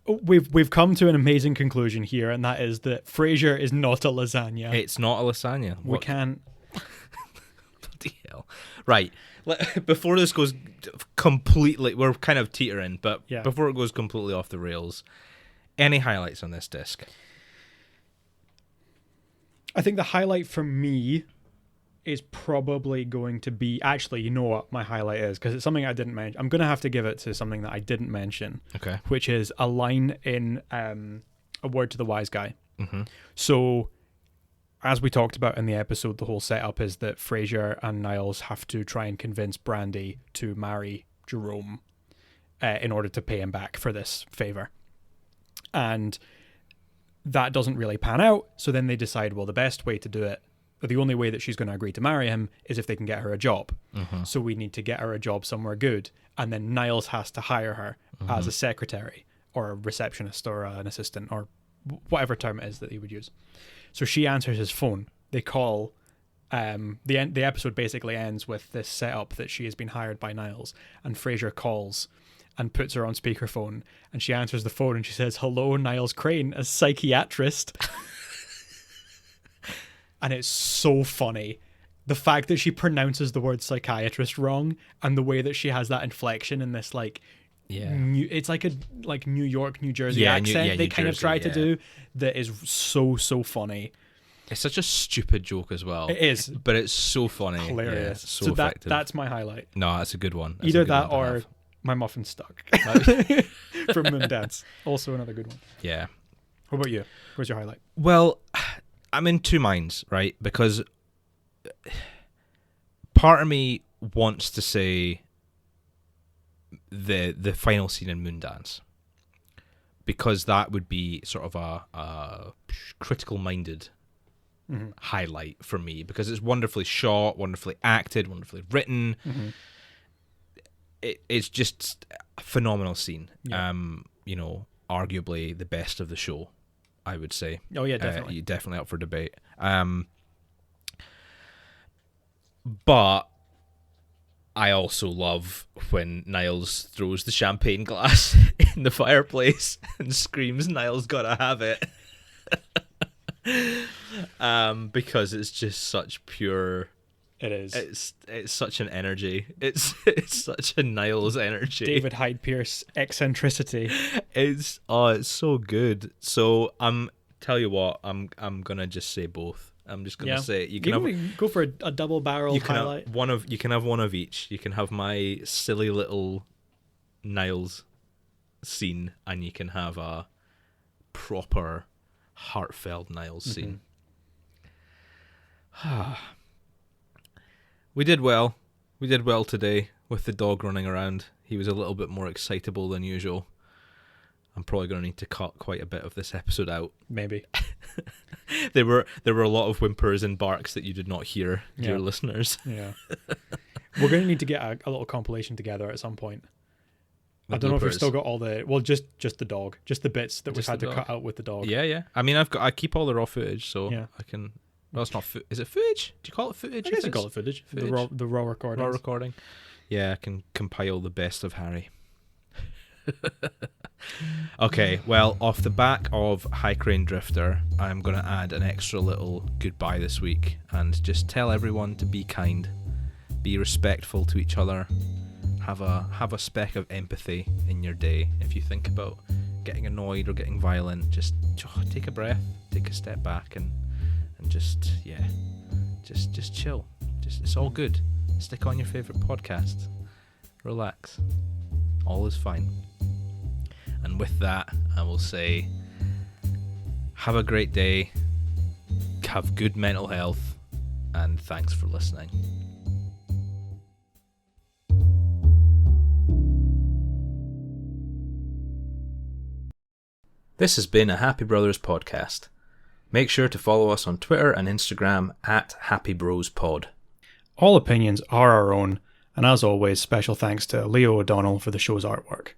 We've come to an amazing conclusion here, and that is that Frasier is not a lasagna. It's not a lasagna. We can't. Bloody hell! Right, before this goes completely, we're kind of teetering, but before it goes completely off the rails, any highlights on this disc? I think the highlight for me is probably going to be... Actually, you know what my highlight is, because it's something I didn't mention. I'm going to have to give it to something that I didn't mention. Okay. Which is a line in A Word to the Wise Guy. Mm-hmm. So, as we talked about in the episode, the whole setup is that Frasier and Niles have to try and convince Brandy to marry Jerome in order to pay him back for this favor. And that doesn't really pan out, so then they decide, well, the best way to do it, or the only way that she's going to agree to marry him, is if they can get her a job. Mm-hmm. So we need to get her a job somewhere good, and then Niles has to hire her as a secretary or a receptionist or an assistant or whatever term it is that he would use. So she answers his phone. They call. The episode basically ends with this setup that she has been hired by Niles, and Frasier calls and puts her on speakerphone, and she answers the phone and she says, "Hello, Niles Crane, a psychiatrist." And it's so funny. The fact that she pronounces the word psychiatrist wrong, and the way that she has that inflection in this it's like a New York, New Jersey accent they kind of try to do, that is so funny. It's such a stupid joke as well. It is. But it's so funny. Hilarious. Yeah, so effective. That's my highlight. No, that's a good one. Either that or My Muffin Stuck from Moondance. Also another good one. Yeah. What about you? Where's your highlight? Well, I'm in two minds, right? Because part of me wants to say the final scene in Moondance, because that would be sort of a critical-minded highlight for me, because it's wonderfully shot, wonderfully acted, wonderfully written. Mm-hmm. It's just a phenomenal scene. Yeah. Arguably the best of the show, I would say. Oh yeah, definitely. Definitely up for debate. But I also love when Niles throws the champagne glass in the fireplace and screams, "Niles gotta have it." Because it's just such pure... It is. It's such an energy. It's such a Niles energy. David Hyde Pierce eccentricity. It's so good. So tell you what, I'm gonna just say both. I'm just gonna say you can go for a double barrel highlight. You can have one of each. You can have my silly little Niles scene, and you can have a proper heartfelt Niles scene. We did well. We did well today. with the dog running around. He was a little bit more excitable than usual. I'm probably going to need to cut quite a bit of this episode out. Maybe. There were a lot of whimpers and barks that you did not hear, dear listeners. Yeah. We're going to need to get a little compilation together at some point. I don't know if we've still got all the... Well, just the dog. Just the bits that we've had to cut out with the dog. Yeah. I mean, I keep all the raw footage, so I can... Well, it's not... Is it footage? Do you call it footage? I guess you call it footage. The raw recording. Raw recording. Yeah, I can compile the best of Harry. Okay, well, off the back of High Crane Drifter, I'm going to add an extra little goodbye this week and just tell everyone to be kind, be respectful to each other, have a speck of empathy in your day. If you think about getting annoyed or getting violent, just take a breath, take a step back, and just chill. It's all good. Stick on your favourite podcast. Relax. All is fine. And with that, I will say, have a great day, have good mental health, and thanks for listening. This has been a Happy Brothers podcast. Make sure to follow us on Twitter and Instagram at HappyBrosPod. All opinions are our own, and as always, special thanks to Leo O'Donnell for the show's artwork.